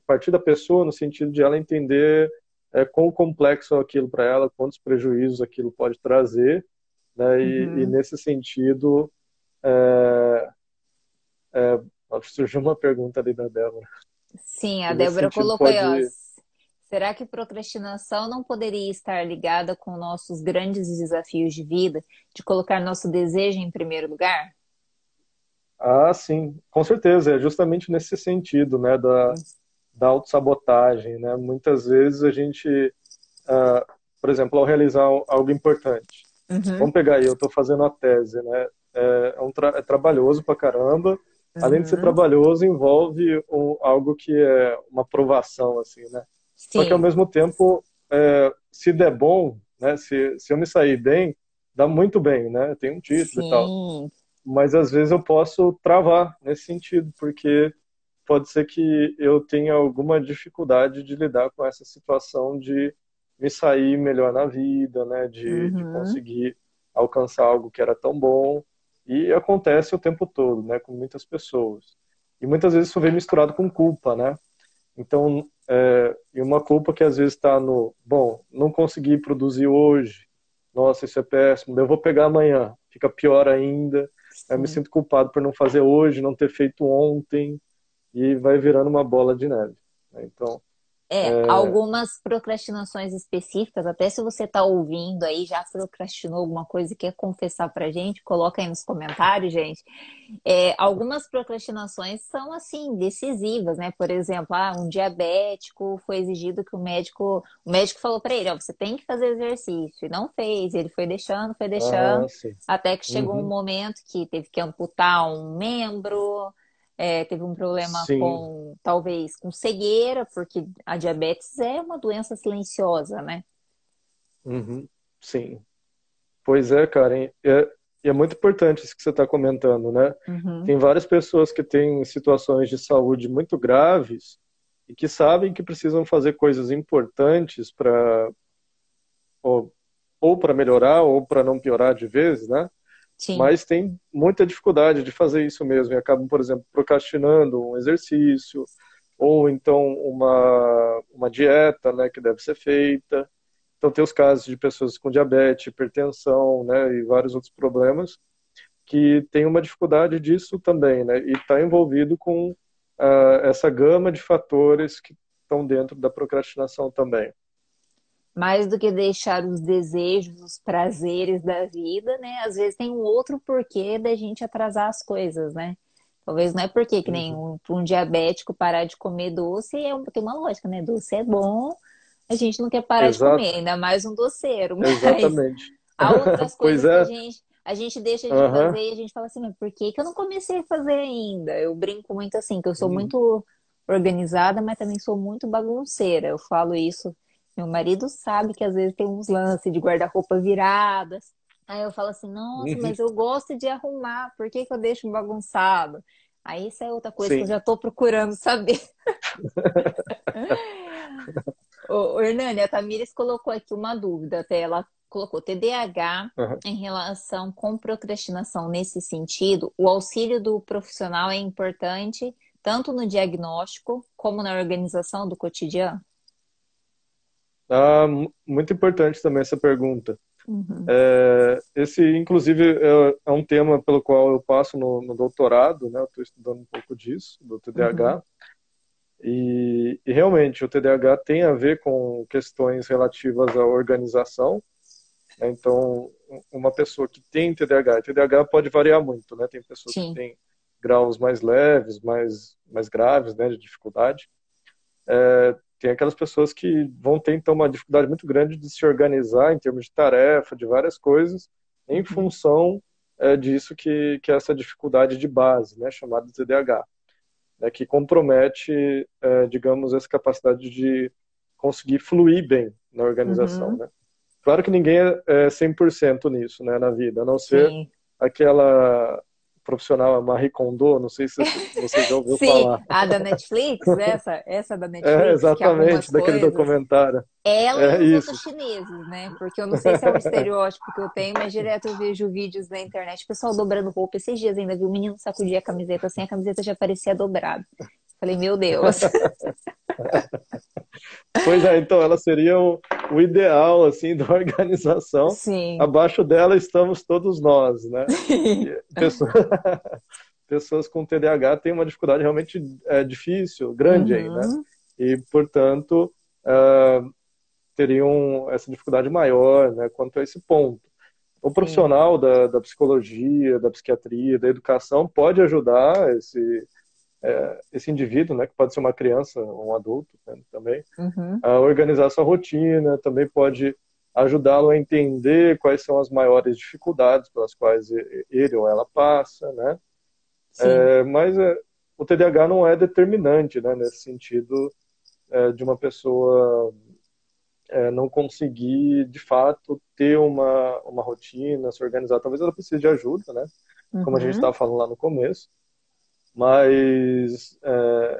partir da pessoa no sentido de ela entender quão complexo é aquilo para ela, quantos prejuízos aquilo pode trazer, né? E Uhum. nesse sentido, é, é, surgiu uma pergunta ali da Débora, Sim, a que nesse Débora sentido colocou aí, ó. pode. Será que procrastinação não poderia estar ligada com nossos grandes desafios de vida, de colocar nosso desejo em primeiro lugar? Ah, sim, com certeza, é justamente nesse sentido, né, da autossabotagem, né? Muitas vezes a gente, ah, por exemplo, ao realizar algo importante, Uhum. vamos pegar aí, eu estou fazendo a tese, né? É trabalhoso pra caramba. Além de ser Uhum. trabalhoso, envolve algo que é uma aprovação, assim, né? Só que ao Sim, mesmo tempo, se der bom, né? Se eu me sair bem, dá muito bem, né? Tem um título e tal. sim. Mas às vezes eu posso travar nesse sentido, porque pode ser que eu tenha alguma dificuldade de lidar com essa situação de me sair melhor na vida, né? De Uhum. conseguir alcançar algo que era tão bom. E acontece o tempo todo, né? Com muitas pessoas. E muitas vezes isso vem misturado com culpa, né? Então, e uma culpa que às vezes está no, bom, não consegui produzir hoje, nossa, isso é péssimo, eu vou pegar amanhã, fica pior ainda, eu me Sim. sinto culpado por não fazer hoje, não ter feito ontem, e vai virando uma bola de neve, né? Então, Algumas procrastinações específicas, até se você está ouvindo aí, já procrastinou alguma coisa e quer confessar pra gente, coloca aí nos comentários, gente. Algumas procrastinações são, assim, decisivas, né? Por exemplo, um diabético foi exigido que o médico falou para ele, ó, você tem que fazer exercício, e não fez, ele foi deixando, sim. até que chegou um Uhum. momento que teve que amputar um membro, teve um problema Sim. com, talvez, com cegueira, porque a diabetes é uma doença silenciosa, né? Uhum. Sim. Pois é, Karen, e é muito importante isso que você está comentando, né? Uhum. Tem várias pessoas que têm situações de saúde muito graves e que sabem que precisam fazer coisas importantes para ou para melhorar ou para não piorar de vez, né? Sim. mas tem muita dificuldade de fazer isso mesmo e acabam, por exemplo, procrastinando um exercício ou então uma dieta, né, que deve ser feita. Então tem os casos de pessoas com diabetes, hipertensão, né, e vários outros problemas que tem uma dificuldade disso também, né, e está envolvido com essa gama de fatores que estão dentro da procrastinação também. Mais do que deixar os desejos, os prazeres da vida, né? Às vezes tem um outro porquê da gente atrasar as coisas, né? Talvez não é porque que nem Uhum. um diabético parar de comer doce tem uma lógica, né? Doce é bom, a gente não quer parar de comer, Exato, ainda mais um doceiro, mas exatamente. há outras Pois coisas que é, a gente deixa de fazer aham, e a gente fala assim, mas por que que eu não comecei a fazer ainda? Eu brinco muito assim, que eu sou uhum, muito organizada, mas também sou muito bagunceira. Eu falo isso, meu marido sabe que às vezes tem uns lances de guarda-roupa viradas. Aí eu falo assim, nossa, uhum, mas eu gosto de arrumar, por que que eu deixo bagunçado? Aí isso é outra coisa que eu sim. já tô procurando saber. Ô, Hernani, a Tamires colocou aqui uma dúvida, até ela colocou TDAH Aham. em relação com procrastinação nesse sentido, o auxílio do profissional é importante tanto no diagnóstico como na organização do cotidiano? Muito importante também essa pergunta. Uhum, Esse, inclusive, é um tema pelo qual eu passo no doutorado, né? Eu estou estudando um pouco disso, do uhum, TDAH. E realmente, o TDAH tem a ver com questões relativas à organização, né? Então, uma pessoa que tem TDAH, e TDAH pode variar muito, né? Tem pessoas que sim, têm graus mais leves, mais graves, né, de dificuldade. Tem aquelas pessoas que vão ter, então, uma dificuldade muito grande de se organizar em termos de tarefa, de várias coisas, em uhum, função disso que é essa dificuldade de base, né, chamada TDAH, né, que compromete, digamos, essa capacidade de conseguir fluir bem na organização, uhum, né? Claro que ninguém é 100% nisso, né, na vida, a não ser sim. aquela profissional, a Marie Kondo, não sei se você já ouviu Sim, falar. a da Netflix, essa da Netflix, que arruma as Exatamente, daquele coisas. documentário. Ela e É os outros isso. chineses, né? Porque eu não sei se é um estereótipo que eu tenho, mas direto eu vejo vídeos na internet, o pessoal dobrando roupa. Esses dias ainda vi o menino sacudir a camiseta assim, a camiseta já parecia dobrada. Falei, meu Deus. Pois é, então ela seria o ideal assim da organização. Sim. Abaixo dela estamos todos nós, né? E pessoas com TDAH têm uma dificuldade realmente difícil, grande aí, né? Uhum. E, portanto, ah, teriam essa dificuldade maior, né, quanto a esse ponto. O Sim. profissional da psicologia, da psiquiatria, da educação pode ajudar esse indivíduo, né, que pode ser uma criança ou um adulto, né, também, Uhum. a organizar sua rotina, também pode ajudá-lo a entender quais são as maiores dificuldades pelas quais ele ou ela passa, né? Sim. Mas o TDAH não é determinante, né, nesse sentido de uma pessoa não conseguir, de fato, ter uma rotina, se organizar. Talvez ela precise de ajuda, né? Como a gente Uhum. estava falando lá no começo, mas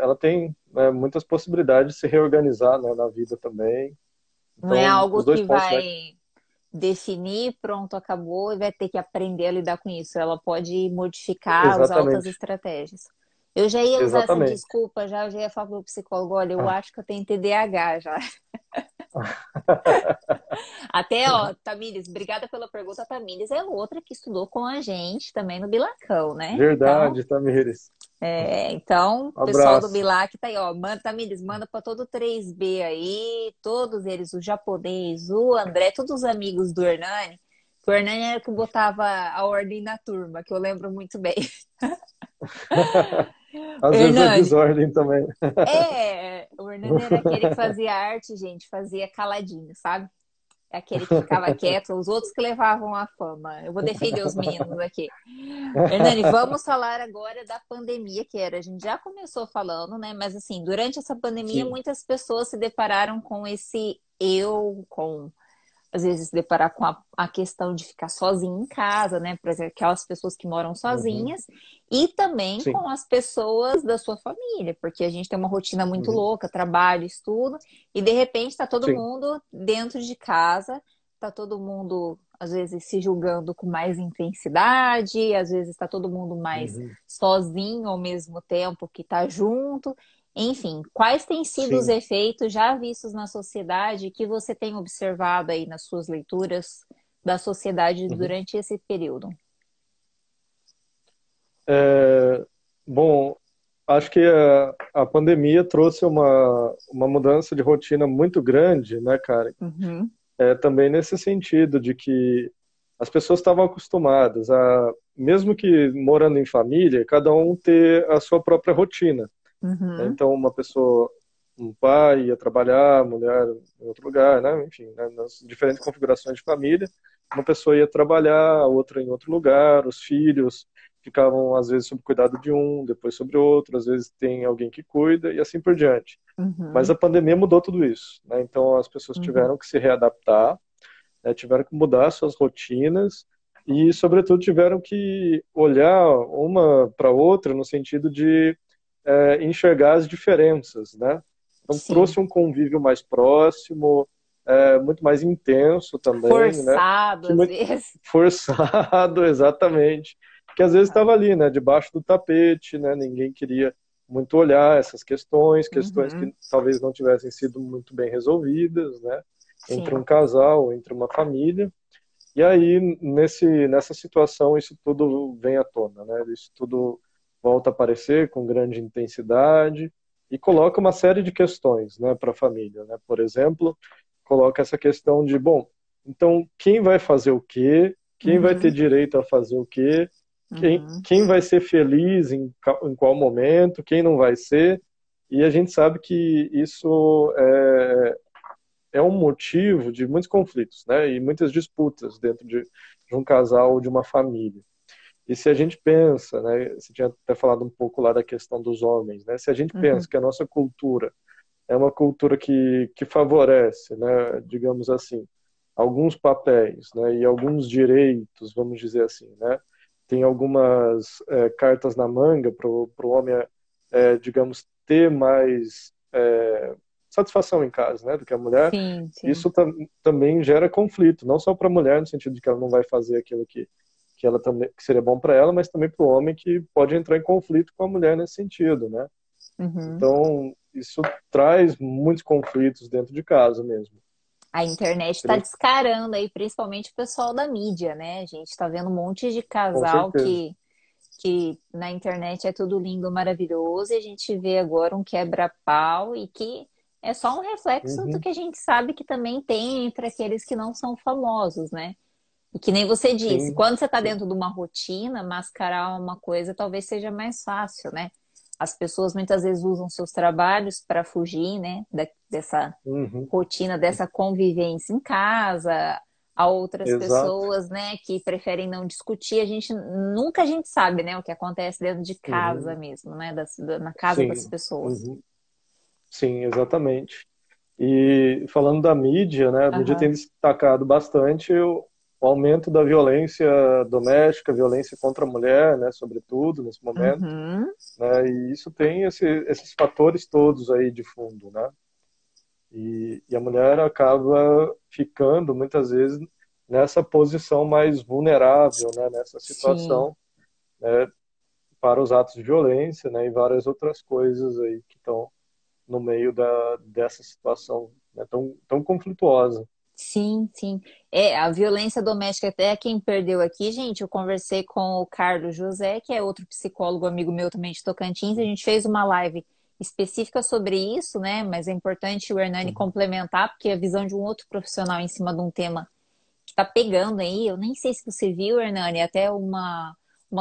ela tem muitas possibilidades de se reorganizar, né, na vida também. Não é Então, algo os dois que pontos, né? vai definir, pronto, acabou, e vai ter que aprender a lidar com isso. Ela pode modificar, usar outras Exatamente, estratégias. Eu já ia usar essa exatamente. desculpa, já, eu já ia falar para o psicólogo, olha, eu acho que eu tenho TDAH já. Até, ó, Tamires, obrigada pela pergunta. Tamires é outra que estudou com a gente também no Bilacão, né? Então, Verdade, Tamires. então, o Um pessoal do abraço. Bilac tá aí, ó. Manda, Tamires, manda para todo o 3B aí, todos eles, o japonês, o André, todos os amigos do Hernani. O Hernani era o que botava a ordem na turma, que eu lembro muito bem. Às vezes é Hernani, desordem também. o Hernani era aquele que fazia arte, gente, fazia caladinho, sabe? É aquele que ficava quieto, os outros que levavam a fama. Eu vou defender os meninos aqui. Hernani, vamos falar agora da pandemia que era. A gente já começou falando, né? Mas assim, durante essa pandemia, Sim. muitas pessoas se depararam com esse eu, com às vezes se deparar com a questão de ficar sozinho em casa, né? Por exemplo, aquelas pessoas que moram Uhum. sozinhas, e também Sim. com as pessoas da sua família, porque a gente tem uma rotina muito Uhum. louca, trabalho, estudo, e de repente está todo Sim. mundo dentro de casa, está todo mundo, às vezes, se julgando com mais intensidade, às vezes está todo mundo mais Uhum. sozinho ao mesmo tempo que está junto. Enfim, quais têm sido os Sim. efeitos já vistos na sociedade que você tem observado aí nas suas leituras da sociedade Uhum. durante esse período? É, bom, acho que a pandemia trouxe uma mudança de rotina muito grande, né, cara? Uhum, Também nesse sentido de que as pessoas estavam acostumadas a, mesmo que morando em família, cada um ter a sua própria rotina, né? uhum, Então, uma pessoa, um pai ia trabalhar, a mulher em outro lugar, né? Enfim, né? Nas diferentes configurações de família, uma pessoa ia trabalhar, a outra em outro lugar, os filhos ficavam às vezes sob cuidado de um, depois sobre outro, às vezes tem alguém que cuida e assim por diante. Mas a uhum, pandemia mudou tudo isso, né? Então as pessoas uhum. tiveram que se readaptar, né? Tiveram que mudar suas rotinas e, sobretudo, tiveram que olhar uma para outra no sentido de enxergar as diferenças, né? Então Sim, trouxe um convívio mais próximo, muito mais intenso também, né? forçado Que às muito vezes. forçado, exatamente, que às vezes estava ali, né? Debaixo do tapete, né? Ninguém queria muito olhar essas questões, questões Uhum, que talvez não tivessem sido muito bem resolvidas, né? Entre um sim. casal, entre uma família. E aí, nessa situação, isso tudo vem à tona, né? Isso tudo volta a aparecer com grande intensidade e coloca uma série de questões, né, para a família, né? Por exemplo, coloca essa questão de, bom, então quem vai fazer o quê? Quem vai ter Uhum, direito a fazer o quê? uhum. Quem vai ser feliz em qual momento? Quem não vai ser? E a gente sabe que isso é um motivo de muitos conflitos, né? E muitas disputas dentro de um casal ou de uma família. E se a gente pensa, né? Você tinha até falado um pouco lá da questão dos homens, né? Se a gente pensa Uhum. que a nossa cultura é uma cultura que favorece, né? Digamos assim, alguns papéis, né? E alguns direitos, vamos dizer assim, né? Tem algumas cartas na manga para o homem, digamos, ter mais satisfação em casa, né? Do que a mulher. Sim, sim. Isso também gera conflito, não só para a mulher, no sentido de que ela não vai fazer aquilo que ela também que seria bom para ela, mas também para o homem que pode entrar em conflito com a mulher nesse sentido, né? Uhum. Então, isso traz muitos conflitos dentro de casa mesmo. A internet está Creio- descarando aí, principalmente o pessoal da mídia, né? A gente está vendo um monte de Com casal certeza. que na internet é tudo lindo, maravilhoso, e a gente vê agora um quebra-pau e que é só um reflexo do Uhum, que a gente sabe que também tem entre aqueles que não são famosos, né? E que nem você disse, sim, quando você está sim. dentro de uma rotina, mascarar uma coisa talvez seja mais fácil, né? As pessoas muitas vezes usam seus trabalhos para fugir, né, dessa Uhum, rotina, dessa convivência em casa, a outras exato. pessoas, né, que preferem não discutir. A gente sabe, né, o que acontece dentro de casa Uhum, mesmo, né, na casa das sim. pessoas. Uhum, sim, exatamente. E falando da mídia, né, a mídia tem Aham. destacado bastante o aumento da violência doméstica, violência contra a mulher, né, sobretudo nesse momento, Uhum. né, e isso tem esses fatores todos aí de fundo, né, e a mulher acaba ficando muitas vezes nessa posição mais vulnerável, né, nessa Sim. situação, né, para os atos de violência, né, e várias outras coisas aí que estão no meio dessa situação, né, tão conflituosa. Sim, sim. É, a violência doméstica, até quem perdeu aqui, gente, eu conversei com o Carlos José, que é outro psicólogo amigo meu também de Tocantins, a gente fez uma live específica sobre isso, né? Mas é importante o Hernani Uhum. complementar, porque a visão de um outro profissional em cima de um tema que tá pegando aí, eu nem sei se você viu, Hernani, até uma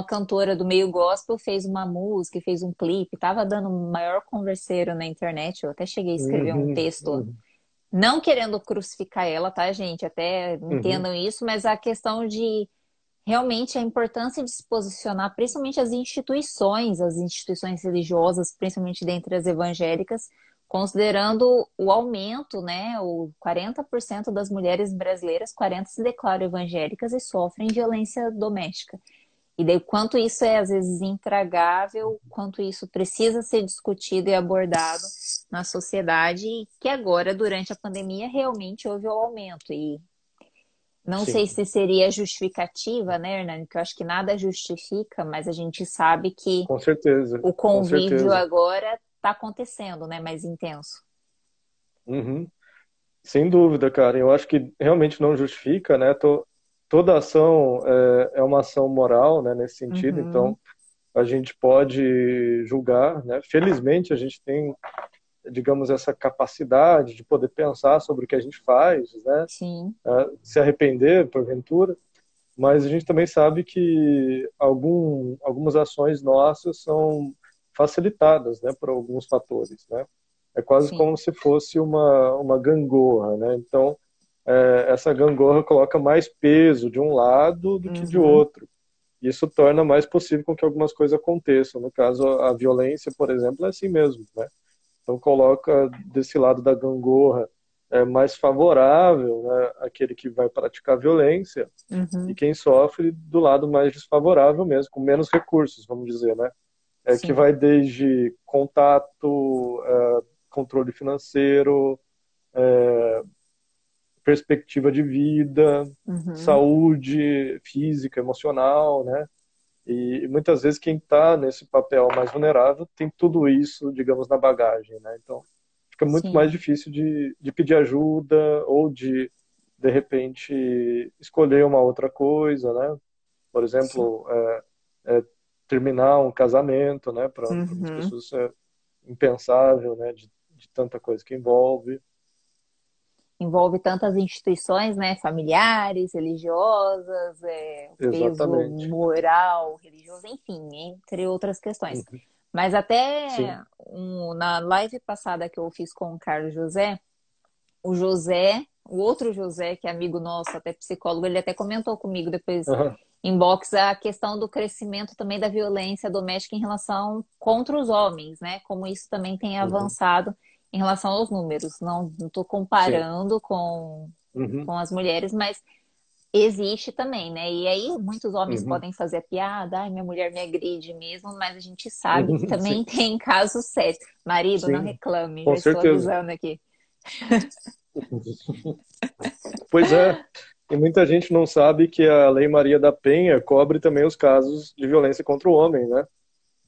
cantora do meio gospel fez uma música, fez um clipe, tava dando um maior converseiro na internet, eu até cheguei a escrever um Uhum, texto uhum, não querendo crucificar ela, tá, gente? Até uhum, entendam isso, mas a questão de realmente a importância de se posicionar, principalmente as instituições religiosas, principalmente dentre as evangélicas, considerando o aumento, né? O 40% das mulheres brasileiras, 40 se declaram evangélicas e sofrem violência doméstica. E daí, quanto isso é às vezes intragável, quanto isso precisa ser discutido e abordado na sociedade, e que agora, durante a pandemia, realmente houve o aumento. E Não sei sim, se seria justificativa, né, Hernani? Que eu acho que nada justifica, mas a gente sabe que com certeza, o com convívio certeza. agora está acontecendo, né, mais intenso. Uhum. Sem dúvida, cara. Eu acho que realmente não justifica, né? Toda ação é uma ação moral, né? Nesse sentido. Uhum, Então, a gente pode julgar, né? Felizmente, a gente tem, digamos, essa capacidade de poder pensar sobre o que a gente faz, né? sim, Se arrepender, porventura. Mas a gente também sabe que algumas ações nossas são facilitadas, né? Por alguns fatores, né? É quase como sim, se fosse uma gangorra, né? Então, essa gangorra coloca mais peso de um lado do que de uhum, outro. Isso torna mais possível com que algumas coisas aconteçam. No caso, a violência, por exemplo, é assim mesmo, né? Então, coloca desse lado da gangorra mais favorável, né, aquele que vai praticar violência, e uhum, quem sofre do lado mais desfavorável mesmo, com menos recursos, vamos dizer, né? Que sim, vai desde contato, controle financeiro, perspectiva de vida, uhum, saúde física, emocional, né? E muitas vezes quem está nesse papel mais vulnerável tem tudo isso, digamos, na bagagem, né? Então fica muito mais sim, difícil de pedir ajuda ou de repente, escolher uma outra coisa, né? Por sim, exemplo, terminar um casamento, né? Para muitas uhum. pessoas isso é impensável, né? De tanta coisa que envolve. Envolve tantas instituições, né, familiares, religiosas, o peso Exatamente. moral, religioso, enfim, entre outras questões. Uhum. Mas até Sim. na live passada que eu fiz com o Carlos José, o José, o outro José, que é amigo nosso, até psicólogo, ele até comentou comigo depois Aham. em box a questão do crescimento também da violência doméstica em relação contra os homens, né? Como isso também tem Uhum. avançado em relação aos números. Não estou Sim. comparando Uhum. com as mulheres, mas existe também, né? E aí muitos homens Uhum. podem fazer a piada, ai, minha mulher me agride mesmo, mas a gente sabe que Uhum. também Sim. tem casos sérios. Marido, não Sim. reclame, Com já estou certeza. avisando aqui. Pois é. E muita gente não sabe que a Lei Maria da Penha cobre também os casos de violência contra o homem, né?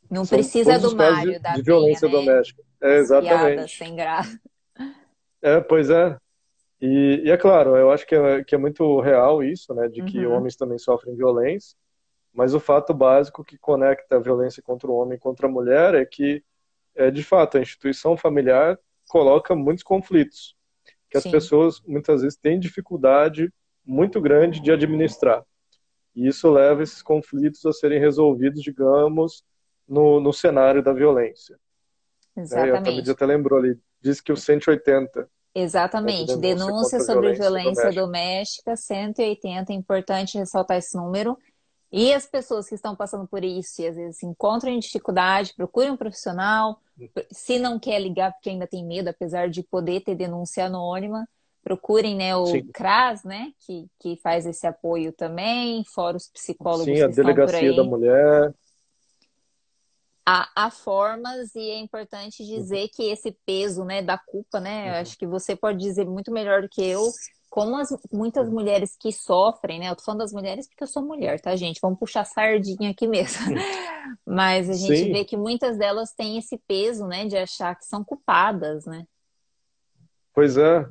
Não São precisa todos do os casos Mário da de Penha, violência né? doméstica. As piadas Exatamente. sem graça. Pois é. E é claro, eu acho que é muito real isso, né, de que Uhum, homens também sofrem violência, mas o fato básico que conecta a violência contra o homem e contra a mulher é que, de fato, a instituição familiar coloca muitos conflitos, que as sim, pessoas muitas vezes têm dificuldade muito grande de administrar. E isso leva esses conflitos a serem resolvidos, digamos, no cenário da violência. Né? E a Tamid exatamente. até lembrou ali, diz que o 180, né, de Exatamente. denúncia Denúncia contra a sobre violência violência doméstica. doméstica, 180, é importante ressaltar esse número. E as pessoas que estão passando por isso e às vezes se encontram em dificuldade, procurem um profissional. Se não quer ligar porque ainda tem medo, apesar de poder ter denúncia anônima, procurem, né, o Sim, CRAS, né, que faz esse apoio também, fora os sim, psicólogos a que estão por delegacia da aí. mulher. Há formas e é importante dizer que esse peso, né, da culpa, né, Uhum, acho que você pode dizer muito melhor do que eu, como muitas uhum, mulheres que sofrem, né, eu tô falando das mulheres porque eu sou mulher, tá, gente? Vamos puxar sardinha aqui mesmo. uhum. Mas a gente vê Sim, que muitas delas têm esse peso, né, de achar que são culpadas, né? pois é.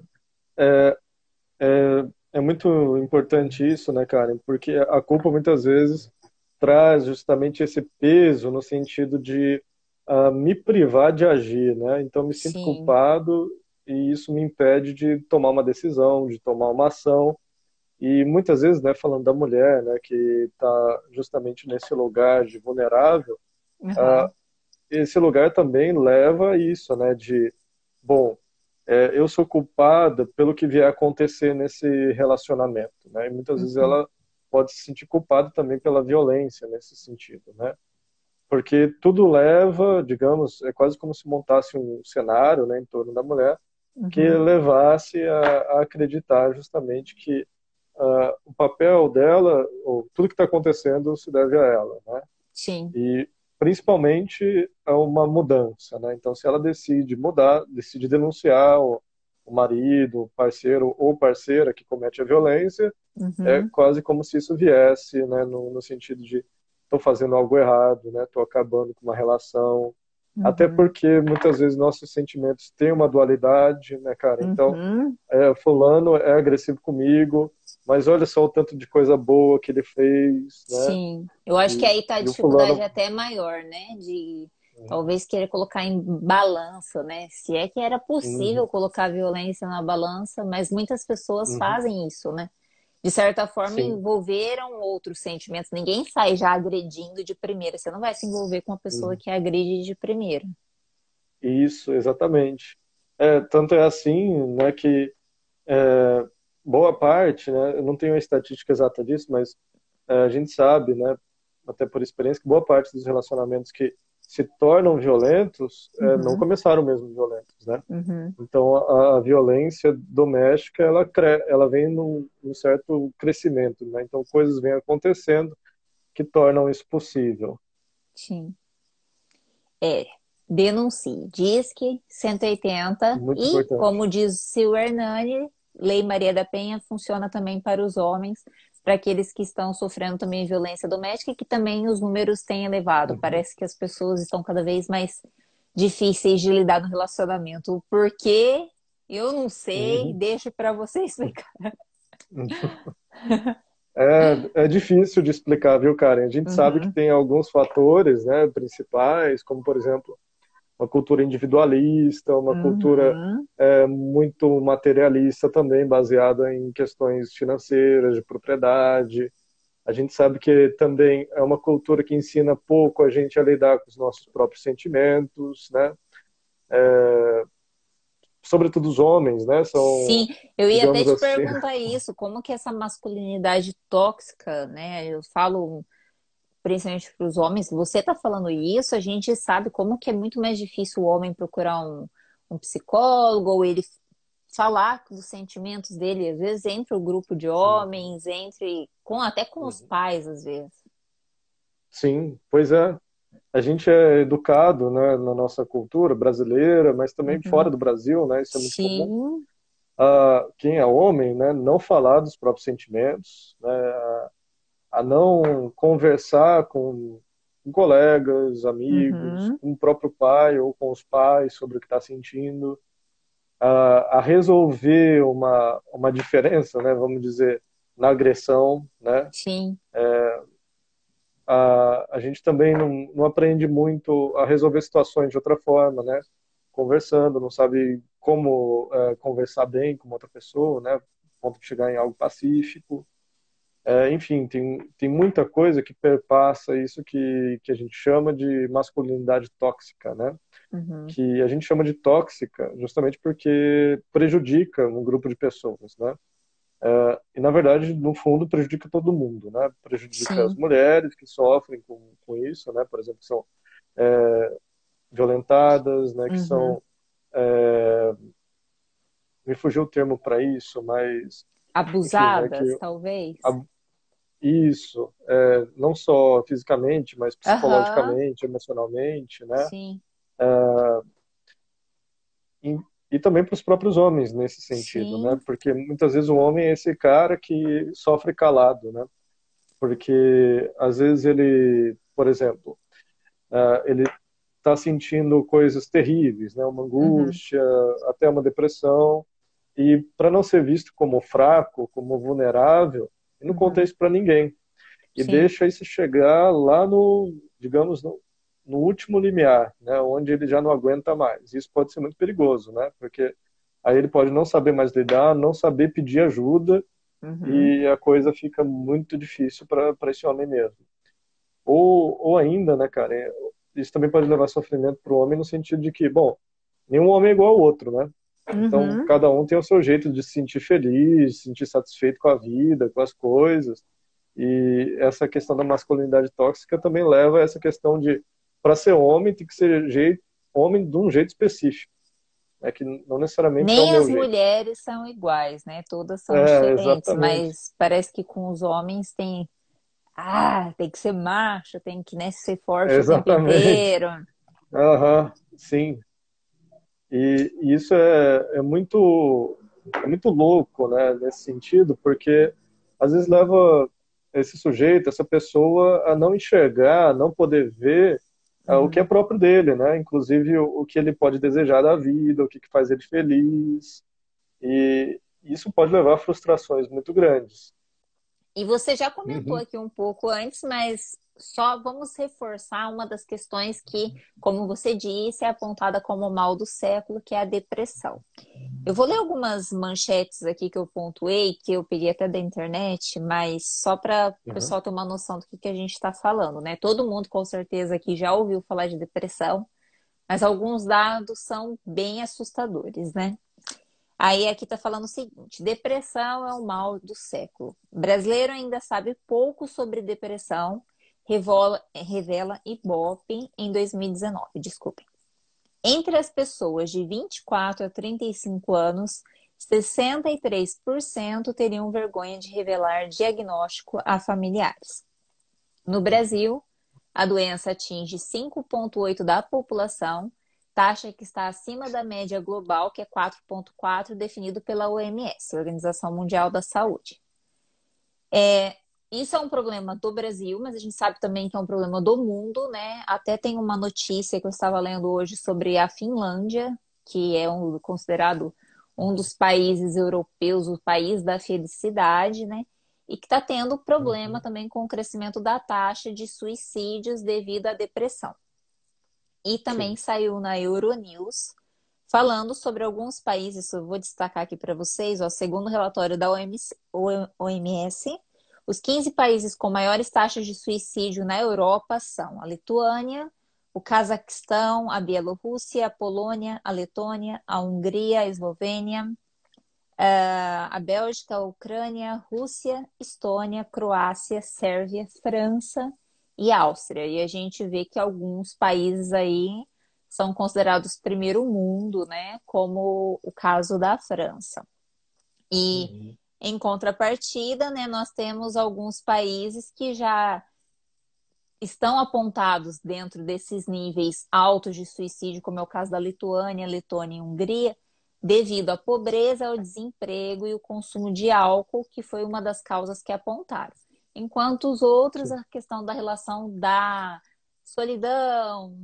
É, é muito importante isso, né, Karen? Porque a culpa muitas vezes traz justamente esse peso no sentido de me privar de agir, né? Então me sinto Sim, culpado e isso me impede de tomar uma decisão, de tomar uma ação. E muitas vezes, né, falando da mulher, né, que está justamente nesse lugar de vulnerável, aham, esse lugar também leva a isso, né, de, bom, eu sou culpada pelo que vier a acontecer nesse relacionamento, né? E muitas vezes uhum, ela pode se sentir culpada também pela violência nesse sentido, né? Porque tudo leva, digamos, é quase como se montasse um cenário, né, em torno da mulher que uhum, levasse a acreditar justamente que o papel dela, ou tudo que está acontecendo, se deve a ela, né? sim, E principalmente a uma mudança, né? Então, se ela decide mudar, decide denunciar o marido, o parceiro ou parceira que comete a violência, é Uhum, quase como se isso viesse, né, no sentido de estou fazendo algo errado, né, estou acabando com uma relação. Até uhum, porque muitas vezes nossos sentimentos têm uma dualidade, né, cara? Então, uhum. fulano é agressivo comigo, mas olha só o tanto de coisa boa que ele fez, né? Sim, eu acho que E, aí tá a e o dificuldade fulano. até maior, né? De talvez querer colocar em balança, né? Se é que era possível Uhum, colocar a violência na balança, mas muitas pessoas uhum, fazem isso, né? De certa forma, sim, envolveram outros sentimentos. Ninguém sai já agredindo de primeira. Você não vai se envolver com uma pessoa uhum. que agride de primeira. Isso, exatamente. Tanto é assim, né, que é, boa parte, né, eu não tenho a estatística exata disso, mas a gente sabe, né, até por experiência, que boa parte dos relacionamentos que se tornam violentos não Uhum, começaram mesmo violentos, né? uhum. Então a violência doméstica ela vem num certo crescimento, né? Então coisas vêm acontecendo que tornam isso possível. Sim. É, denuncie. Disque 180 Muito e, importante. como diz Sil Hernani, Lei Maria da Penha funciona também para os homens, para aqueles que estão sofrendo também violência doméstica e que também os números têm elevado. Uhum, Parece que as pessoas estão cada vez mais difíceis de lidar no relacionamento. O porquê, eu não sei, uhum, deixo para você explicar. uhum. É difícil de explicar, viu, Karen? A gente sabe que Uhum, tem alguns fatores, né, principais, como, por exemplo, uma cultura individualista, uma cultura uhum, muito materialista também, baseada em questões financeiras, de propriedade. A gente sabe que também é uma cultura que ensina pouco a gente a lidar com os nossos próprios sentimentos, né? Sobretudo os homens, né? sim, São, eu ia até digamos te assim. perguntar isso, como que essa masculinidade tóxica, né? Eu falo principalmente para os homens, você está falando isso, a gente sabe como que é muito mais difícil o homem procurar um psicólogo ou ele falar dos sentimentos dele, às vezes entre o grupo de Uhum, homens, entre com até com os uhum. pais, às vezes. Sim, pois é. A gente é educado, né, na nossa cultura brasileira, mas também fora Uhum. do Brasil, né? Isso é muito comum. Sim, Quem é homem, né, não falar dos próprios sentimentos, né, a não conversar com colegas, amigos, uhum. com o próprio pai ou com os pais sobre o que está sentindo, a resolver uma diferença, né, vamos dizer, na agressão, né? Sim, A gente também não aprende muito a resolver situações de outra forma, né? Conversando, não sabe como conversar bem com outra pessoa, né? A ponto de chegar em algo pacífico. Enfim, tem muita coisa que perpassa isso que a gente chama de masculinidade tóxica, né? uhum. Que a gente chama de tóxica justamente porque prejudica um grupo de pessoas, né? E, na verdade, no fundo, prejudica todo mundo, né? Prejudica as Sim, mulheres que sofrem com isso, né? Por exemplo, que são violentadas, né? Que uhum. são... Me fugiu o termo para isso, mas... Enfim, né? Abusadas, talvez. A- isso, não só fisicamente, mas Aham, psicologicamente, emocionalmente, né? sim, E, e também para os próprios homens nesse sentido, né? sim, Porque muitas vezes o homem é esse cara que sofre calado, né? Porque às vezes ele, por exemplo, ele está sentindo coisas terríveis, né? Uma uhum. angústia, até uma depressão, e para não ser visto como fraco, como vulnerável, ele não conta Uhum. isso para ninguém e Sim. deixa isso chegar lá no, digamos, no último limiar, né? Onde ele já não aguenta mais. Isso pode ser muito perigoso, né? Porque aí ele pode não saber mais lidar, não saber pedir ajuda Uhum. e a coisa fica muito difícil para esse homem mesmo. Ou ainda, né, cara, isso também pode levar sofrimento para o homem no sentido de que, bom, nenhum homem é igual ao outro, né? Então, Uhum. cada um tem o seu jeito de se sentir feliz, se sentir satisfeito com a vida, com as coisas. E essa questão da masculinidade tóxica também leva a essa questão de, para ser homem, tem que ser homem de um jeito específico, né? Que não necessariamente é o Nem meu as jeito. mulheres são iguais, né? Todas são diferentes, Exatamente. mas parece que com os homens tem, tem que ser macho, tem que, né, ser forte o tempo Exatamente. inteiro. Aham, sim. E isso é muito louco, né, nesse sentido, porque às vezes leva esse sujeito, essa pessoa, a não enxergar, a não poder ver o que é Uhum. próprio dele, né? Inclusive o que ele pode desejar da vida, o que faz ele feliz. E isso pode levar a frustrações muito grandes. E você já comentou Uhum, aqui um pouco antes, mas só vamos reforçar uma das questões que, como você disse, é apontada como o mal do século, que é a depressão. Eu vou ler algumas manchetes aqui que eu pontuei, que eu peguei até da internet, mas só para o uhum, pessoal ter uma noção do que a gente está falando, né? Todo mundo com certeza aqui já ouviu falar de depressão, mas alguns dados são bem assustadores, né? Aí aqui está falando o seguinte: depressão é o mal do século. O brasileiro ainda sabe pouco sobre depressão, revela Ibope em 2019. Desculpem. Entre as pessoas de 24 a 35 anos, 63% teriam vergonha de revelar diagnóstico a familiares. No Brasil, a doença atinge 5,8% da população, taxa que está acima da média global, que é 4,4%, definido pela OMS, Organização Mundial da Saúde. Isso é um problema do Brasil, mas a gente sabe também que é um problema do mundo, né? Até tem uma notícia que eu estava lendo hoje sobre a Finlândia, que é considerado um dos países europeus, o país da felicidade, né? E que está tendo problema uhum. também com o crescimento da taxa de suicídios devido à depressão. E também Sim. saiu na Euronews falando sobre alguns países, eu vou destacar aqui para vocês, ó, segundo o relatório da OMS, os 15 países com maiores taxas de suicídio na Europa são a Lituânia, o Cazaquistão, a Bielorrússia, a Polônia, a Letônia, a Hungria, a Eslovênia, a Bélgica, a Ucrânia, Rússia, Estônia, Croácia, Sérvia, França e Áustria. E a gente vê que alguns países aí são considerados primeiro mundo, né? Como o caso da França. E Uhum. em contrapartida, né, nós temos alguns países que já estão apontados dentro desses níveis altos de suicídio, como é o caso da Lituânia, Letônia e Hungria, devido à pobreza, ao desemprego e o consumo de álcool, que foi uma das causas que apontaram. Enquanto os outros, Sim. a questão da relação da solidão,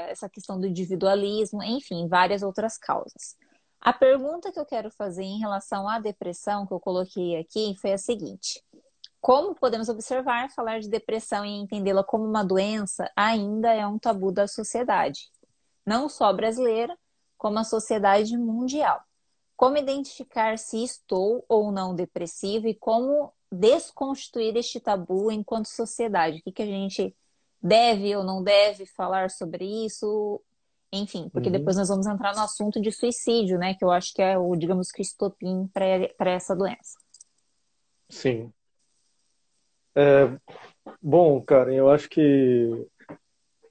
essa questão do individualismo, enfim, várias outras causas. A pergunta que eu quero fazer em relação à depressão, que eu coloquei aqui, foi a seguinte: como podemos observar, falar de depressão e entendê-la como uma doença ainda é um tabu da sociedade, não só brasileira, como a sociedade mundial. Como identificar se estou ou não depressivo e como desconstruir este tabu enquanto sociedade? O que a gente deve ou não deve falar sobre isso? Enfim, porque Uhum. depois nós vamos entrar no assunto de suicídio, né? Que eu acho que é o, digamos que, estopim para essa doença. Sim. É, bom, Karen, eu acho que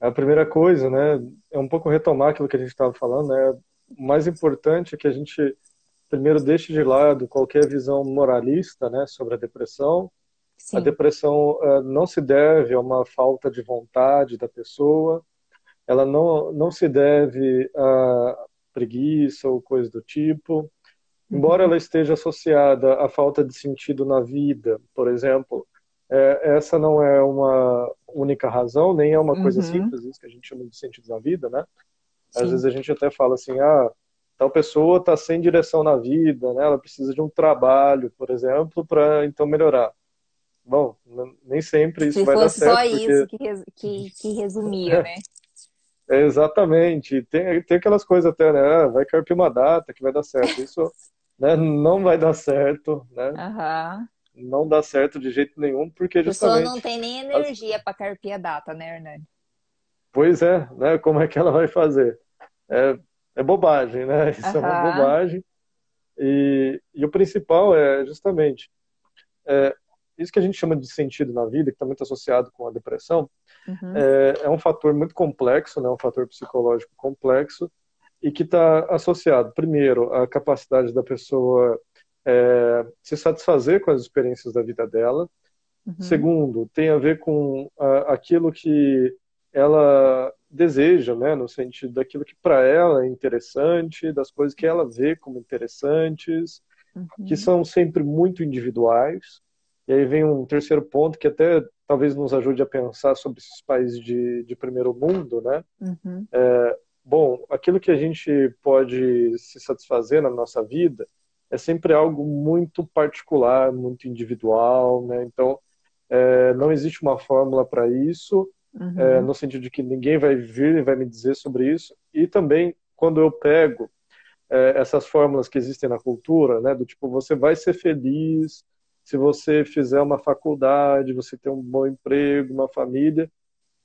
a primeira coisa, né, é um pouco retomar aquilo que a gente estava falando, né? O mais importante é que a gente primeiro deixe de lado qualquer visão moralista, né, sobre a depressão. A Sim. depressão não se deve a uma falta de vontade da pessoa, ela não se deve a preguiça ou coisa do tipo. Embora Uhum. ela esteja associada à falta de sentido na vida, por exemplo, essa não é uma única razão, nem é uma coisa Uhum. simples, isso que a gente chama de sentido na vida, né? Às vezes Sim. a gente até fala assim, tal pessoa está sem direção na vida, né? Ela precisa de um trabalho, por exemplo, para então melhorar. Bom, nem sempre isso Se vai dar fosse só certo, isso porque que resumia, né? exatamente, tem aquelas coisas até, né? Vai carpir uma data que vai dar certo. Isso, né, não vai dar certo, né? Aham. Não dá certo de jeito nenhum, porque A pessoa não justamente tem nem as, energia para carpir a data, né, Hernani? pois é, né? Como é que ela vai fazer? É, é bobagem, né? Isso é uma Aham. bobagem. E o principal é justamente é, isso que a gente chama de sentido na vida, que está muito associado com a depressão, Uhum. é um fator muito complexo, né? Um fator psicológico complexo e que está associado, primeiro, à capacidade da pessoa se satisfazer com as experiências da vida dela. Uhum. Segundo, tem a ver com aquilo que ela deseja, né, no sentido daquilo que para ela é interessante, das coisas que ela vê como interessantes, que Uhum. são sempre muito individuais. E aí vem um terceiro ponto que até talvez nos ajude a pensar sobre esses países de primeiro mundo, né? Uhum. Bom, aquilo que a gente pode se satisfazer na nossa vida é sempre algo muito particular, muito individual, né? Então, não existe uma fórmula para isso, Uhum. no sentido de que ninguém vai vir e vai me dizer sobre isso. E também, quando eu pego essas fórmulas que existem na cultura, né, do tipo, você vai ser feliz se você fizer uma faculdade, você ter um bom emprego, uma família,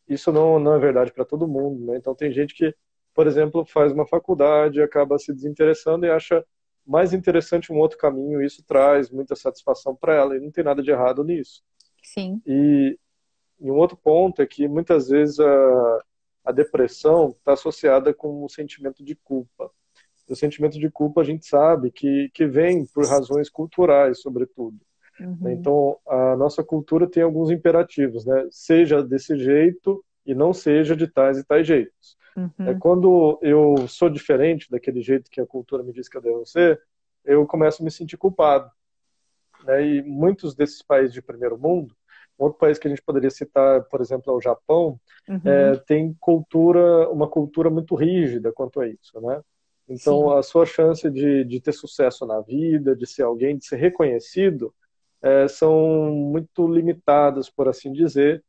isso não é verdade para todo mundo, né? Então tem gente que, por exemplo, faz uma faculdade, acaba se desinteressando e acha mais interessante um outro caminho, e isso traz muita satisfação para ela, e não tem nada de errado nisso. Sim. E um outro ponto é que muitas vezes a depressão está associada com o sentimento de culpa. O sentimento de culpa a gente sabe que vem por razões culturais, sobretudo, né? Uhum. Então, a nossa cultura tem alguns imperativos, né? Seja desse jeito e não seja de tais e tais jeitos. Uhum. Quando eu sou diferente daquele jeito que a cultura me diz que eu devo ser, eu começo a me sentir culpado, né? E muitos desses países de primeiro mundo, outro país que a gente poderia citar, por exemplo, é o Japão, Uhum. tem uma cultura muito rígida quanto a isso, né? Então, Sim. a sua chance de ter sucesso na vida, de ser alguém, de ser reconhecido, são muito limitadas, por assim dizer,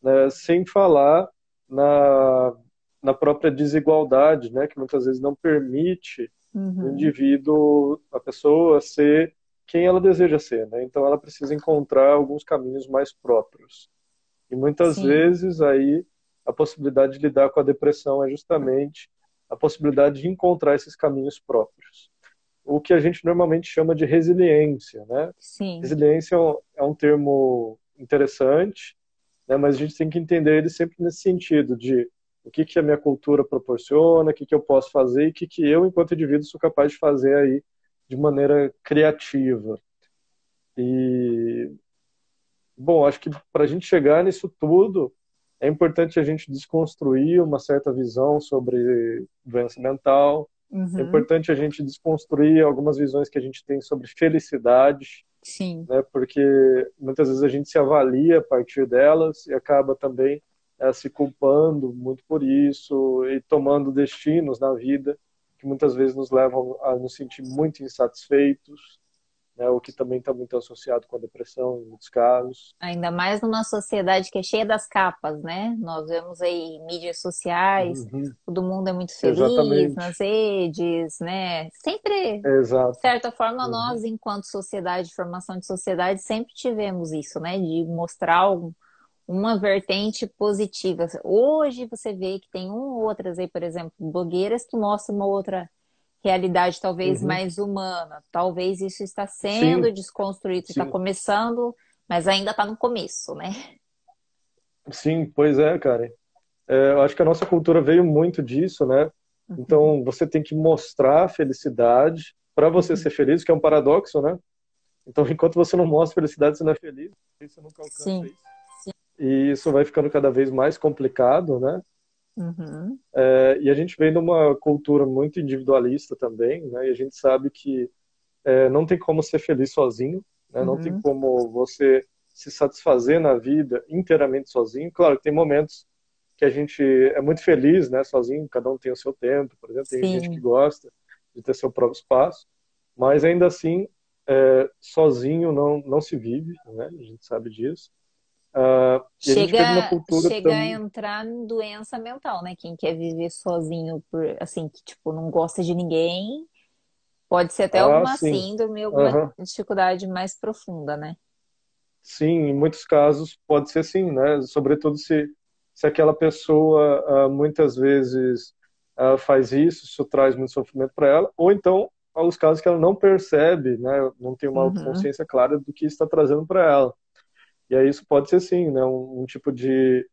né? Sem falar na, na própria desigualdade, né? Que muitas vezes não permite o Uhum. indivíduo, a pessoa, ser quem ela deseja ser, né? Então ela precisa encontrar alguns caminhos mais próprios. E muitas Sim. vezes aí a possibilidade de lidar com a depressão é justamente a possibilidade de encontrar esses caminhos próprios. O que a gente normalmente chama de resiliência, né? Sim. Resiliência é um termo interessante, né? Mas a gente tem que entender ele sempre nesse sentido de o que que a minha cultura proporciona, o que que eu posso fazer e o que que eu, enquanto indivíduo, sou capaz de fazer aí de maneira criativa. E, bom, acho que para a gente chegar nisso tudo, é importante a gente desconstruir uma certa visão sobre doença mental, é Uhum. importante a gente desconstruir algumas visões que a gente tem sobre felicidade, Sim. né? Porque muitas vezes a gente se avalia a partir delas e acaba também se culpando muito por isso e tomando destinos na vida que muitas vezes nos levam a nos sentir muito insatisfeitos, né? O que também está muito associado com a depressão em muitos casos. Ainda mais numa sociedade que é cheia das capas, né? Nós vemos aí mídias sociais, Uhum, todo mundo é muito feliz nas exatamente, redes, né? Sempre, de exato. certa forma, Uhum, nós, enquanto sociedade, formação de sociedade, sempre tivemos isso, né? De mostrar uma vertente positiva. Hoje você vê que tem um ou outras aí, por exemplo, blogueiras que mostram uma outra realidade talvez uhum. mais humana. Talvez isso está sendo Sim, desconstruído, está sim, começando, mas ainda está no começo, né? sim, pois é, cara. Eu acho que a nossa cultura veio muito disso, né? Uhum, Então, você tem que mostrar a felicidade para você uhum. ser feliz, que é um paradoxo, né? Então, enquanto você não mostra felicidade, você não é feliz, aí você nunca alcança Sim. isso. E isso vai ficando cada vez mais complicado, né? Uhum, E a gente vem de uma cultura muito individualista também, né? E a gente sabe que não tem como ser feliz sozinho, né? Não tem uhum. como você se satisfazer na vida inteiramente sozinho. Claro que tem momentos que a gente é muito feliz, né, sozinho, cada um tem o seu tempo, por exemplo, tem gente que Sim. gosta de ter seu próprio espaço, mas ainda assim, sozinho não se vive, né, a gente sabe disso. E a gente vê de uma cultura Chega a também. entrar em doença mental, né? Quem quer viver sozinho por assim, que tipo não gosta de ninguém, pode ser até Ah, alguma sim. síndrome, alguma Aham. dificuldade mais profunda, né? Sim, em muitos casos pode ser sim, né? Sobretudo se aquela pessoa muitas vezes faz isso traz muito sofrimento para ela, ou então há os casos que ela não percebe, né? Não tem uma Uhum, autoconsciência clara do que está trazendo para ela. E aí isso pode ser sim, né? Um tipo de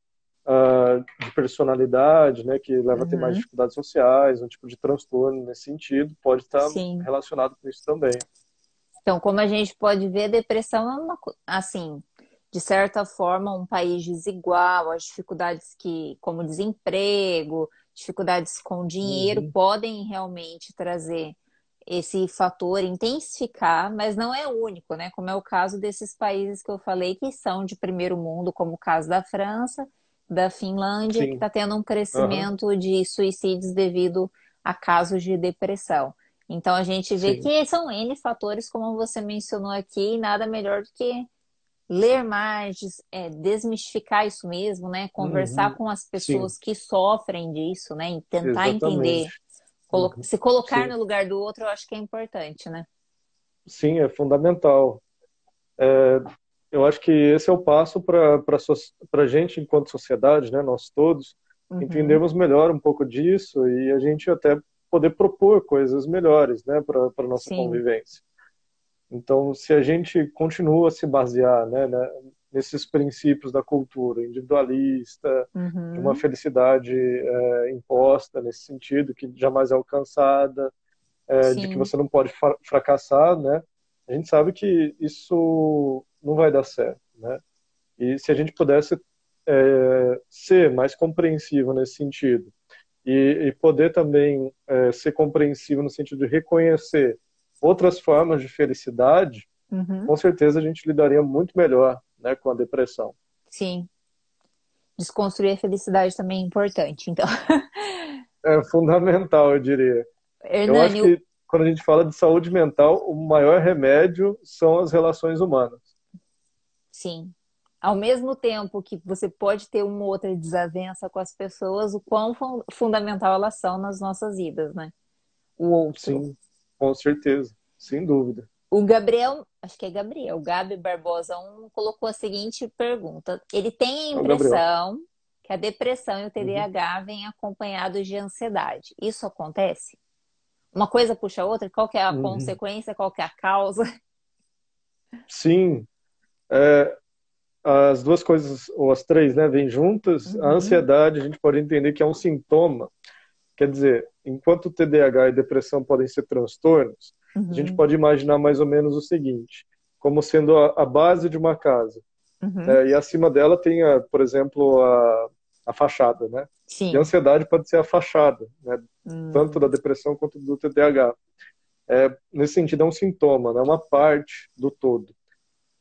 personalidade, né? Que leva a ter mais uhum. dificuldades sociais, um tipo de transtorno nesse sentido, pode estar Sim. relacionado com isso também. Então, como a gente pode ver, a depressão é assim, de certa forma, um país desigual, as dificuldades como desemprego, dificuldades com dinheiro, Uhum. podem realmente trazer esse fator, intensificar, mas não é o único, né? Como é o caso desses países que eu falei que são de primeiro mundo, como o caso da França, da Finlândia, que Sim. está tendo um Aham. crescimento de suicídios devido a casos de depressão. Então a gente vê Sim. que são N fatores, como você mencionou aqui, e nada melhor do que ler mais, desmistificar isso mesmo, né? Conversar Uhum. com as Sim, pessoas que sofrem disso, né? E tentar entender, exatamente. Uhum. se colocar Sim. no lugar do outro, eu acho que é importante, né? Sim, é fundamental. Eu acho que esse é o passo para a gente, enquanto sociedade, né, nós todos, Uhum. entendermos melhor um pouco disso e a gente até poder propor coisas melhores, né, para a nossa Sim. convivência. Então, se a gente continua a se basear, nesses princípios da cultura individualista, de uma Uhum. felicidade imposta nesse sentido, que jamais é alcançada, de que Sim. você não pode fracassar, né? A gente sabe que isso não vai dar certo, né? E se a gente pudesse ser mais compreensivo nesse sentido e poder também ser compreensivo no sentido de reconhecer outras formas de felicidade, Uhum. com certeza a gente lidaria muito melhor, né, com a depressão. Sim. Desconstruir a felicidade também é importante. Então, É fundamental, eu diria. Eu acho Hernani, que quando a gente fala de saúde mental, o maior remédio são as relações humanas. sim. Ao mesmo tempo que você pode ter uma outra desavença com as pessoas, o quão fundamental elas são nas nossas vidas, né? O outro. Sim, com certeza, sem dúvida. O Gabriel, acho que é Gabriel, o Gabi Barbosa colocou a seguinte pergunta. Ele tem a É o Gabriel. impressão que a depressão e o Uhum. TDAH vêm acompanhados de ansiedade. Isso acontece? Uma coisa puxa a outra? Qual que é a Uhum. consequência? Qual que é a causa? Sim, é, as duas coisas, ou as três, né, vêm juntas. A Uhum, ansiedade, a gente pode entender que é um sintoma. Quer dizer, enquanto o TDAH e depressão podem ser transtornos, a gente uhum, pode imaginar mais ou menos o seguinte, como sendo a base de uma casa, uhum. né, e acima dela tem, por exemplo, a fachada, né? E a Sim. ansiedade pode ser a fachada, né, tanto da Hum, depressão quanto do TDAH. Nesse sentido, é um sintoma, não é uma parte do todo.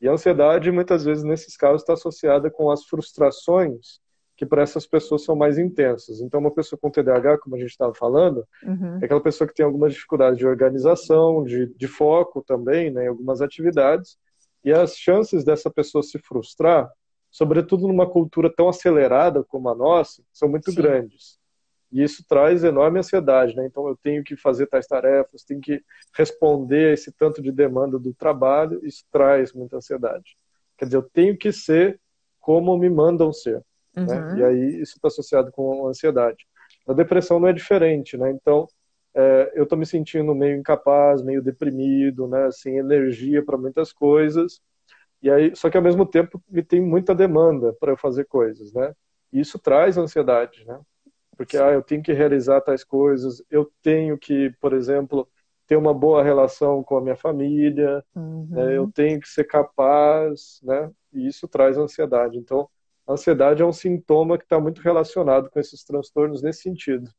E a ansiedade, muitas vezes, nesses casos, está associada com as frustrações que para essas pessoas são mais intensas. Então, uma pessoa com TDAH, como a gente estava falando, é uhum. aquela pessoa que tem algumas dificuldades de organização, de foco também, né, em algumas atividades, e as chances dessa pessoa se frustrar, sobretudo numa cultura tão acelerada como a nossa, são muito Sim, grandes. E isso traz enorme ansiedade, né? Então eu tenho que fazer tais tarefas, tenho que responder a esse tanto de demanda do trabalho, isso traz muita ansiedade. Quer dizer, eu tenho que ser como me mandam ser, né? E uhum. aí isso está associado com ansiedade. A depressão não é diferente, né? Então eu estou me sentindo meio incapaz, meio deprimido, né? Sem energia para muitas coisas. E aí, só que ao mesmo tempo me tem muita demanda para eu fazer coisas, né? E isso traz ansiedade, né? Porque eu tenho que realizar tais coisas, eu tenho que, por exemplo, ter uma boa relação com a minha família, né? Eu Uhum. tenho que ser capaz, né? E isso traz ansiedade. Então, a ansiedade é um sintoma que está muito relacionado com esses transtornos nesse sentido.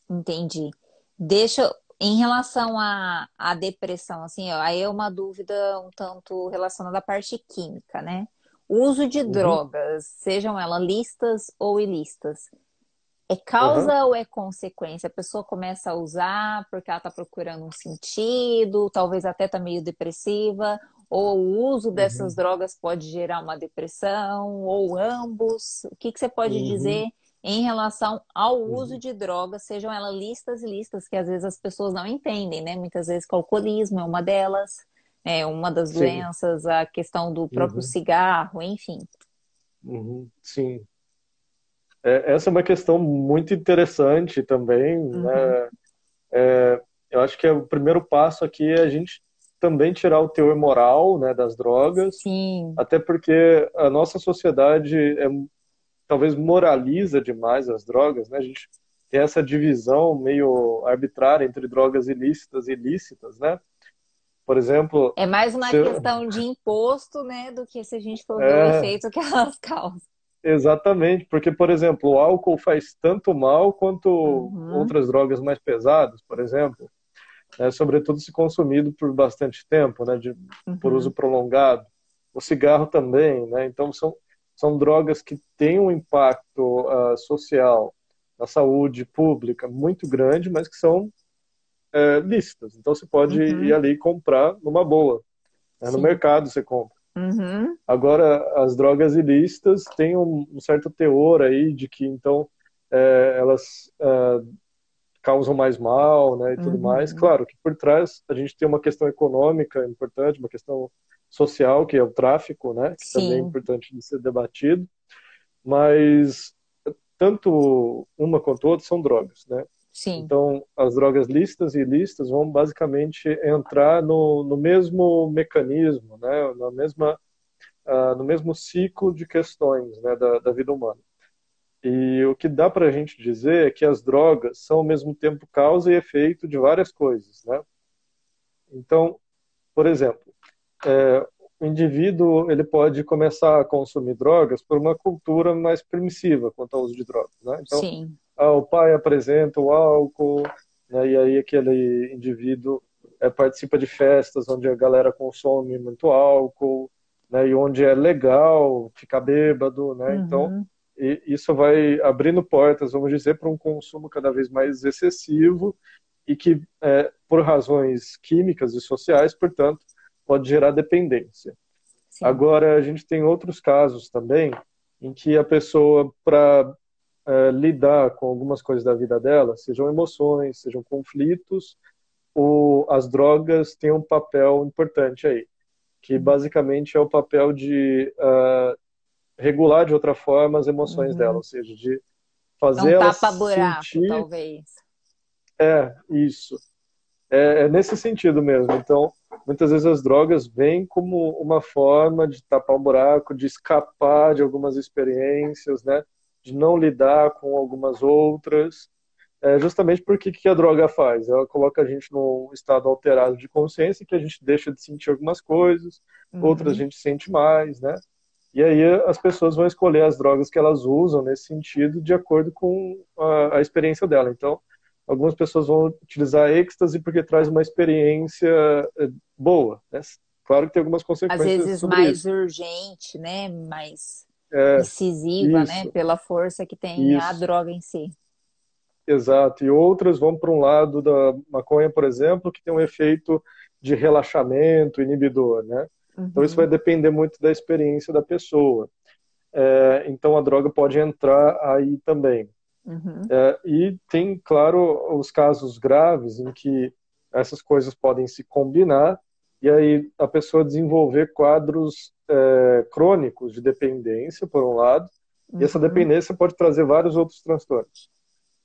Entendi. Deixa, em relação à depressão, assim, ó, aí é uma dúvida um tanto relacionada à parte química, né? O uso de Uhum, drogas, sejam elas listas ou ilícitas, é aham, causa ou é consequência? A pessoa começa a usar porque ela está procurando um sentido, talvez até está meio depressiva, ou o uso dessas uhum, drogas pode gerar uma depressão, ou ambos. O que que você pode uhum, dizer em relação ao uso uhum. de drogas, sejam elas listas e listas, que às vezes as pessoas não entendem, né? Muitas vezes que o alcoolismo é uma delas, é uma das Sim, doenças, a questão do próprio uhum, cigarro, enfim. uhum, sim. Essa é uma questão muito interessante também, Uhum. né? Eu acho que o primeiro passo aqui é a gente também tirar o teor moral, né, das drogas, Sim. até porque a nossa sociedade talvez moraliza demais as drogas, né? A gente tem essa divisão meio arbitrária entre drogas ilícitas e ilícitas, né? Por exemplo, É mais uma se, questão de imposto, né, do que se a gente for ver o é, efeito que elas causam. exatamente, porque, por exemplo, o álcool faz tanto mal quanto Uhum, outras drogas mais pesadas, por exemplo, né, sobretudo se consumido por bastante tempo, né, por uso uhum, prolongado. O cigarro também, né? Então são drogas que têm um impacto social na saúde pública muito grande, mas que são lícitas. Então você pode ir uhum, ali e comprar numa boa, né? No sim. mercado você compra. Uhum, Agora, as drogas ilícitas têm um certo teor aí de que, então, elas causam mais mal, né, e tudo mais. uhum, Claro que por trás a gente tem uma questão econômica importante, uma questão social, que é o tráfico, né, que também é sim, importante de ser debatido, mas tanto uma quanto outra são drogas, né? sim, Então, as drogas lícitas e ilícitas vão basicamente entrar no mesmo mecanismo, né, no mesmo ciclo de questões, né, da vida humana. E o que dá para a gente dizer é que as drogas são ao mesmo tempo causa e efeito de várias coisas, né? Então, por exemplo, o indivíduo ele pode começar a consumir drogas por uma cultura mais permissiva quanto ao uso de drogas, né? Então, sim. o pai apresenta o álcool, né? E aí aquele indivíduo participa de festas onde a galera consome muito álcool, né? E onde é legal ficar bêbado, né? Então, Uhum, isso vai abrindo portas, vamos dizer, para um consumo cada vez mais excessivo e que, por razões químicas e sociais, portanto, pode gerar dependência. sim. Agora, a gente tem outros casos também em que a pessoa, para lidar com algumas coisas da vida dela, sejam emoções, sejam conflitos, as drogas têm um papel importante aí, que basicamente é o papel de regular de outra forma as emoções dela, Uhum. ou seja, de É fazer um ela tapa-buraco, sentir talvez. isso. É nesse sentido mesmo. Então, muitas vezes as drogas vêm como uma forma de tapar um buraco, de escapar de algumas experiências, né? De não lidar com algumas outras. Justamente porque o que a droga faz? Ela coloca a gente num estado alterado de consciência que a gente deixa de sentir algumas coisas, outras a Uhum. gente sente mais, né? E aí as pessoas vão escolher as drogas que elas usam nesse sentido de acordo com a experiência dela. Então, algumas pessoas vão utilizar êxtase porque traz uma experiência boa, né? Claro que tem algumas Às consequências vezes sobre mais isso. urgente, né? Mais É, incisiva, né? isso, Pela força que tem a isso, droga em si. exato. E outras vão para um lado da maconha, por exemplo, que tem um efeito de relaxamento, inibidor, né? Então isso vai Uhum, depender muito da experiência da pessoa. Então a droga pode entrar aí também. uhum, E tem, claro, os casos graves em que essas coisas podem se combinar e aí a pessoa desenvolver quadros crônicos de dependência, por um lado, e essa uhum, dependência pode trazer vários outros transtornos.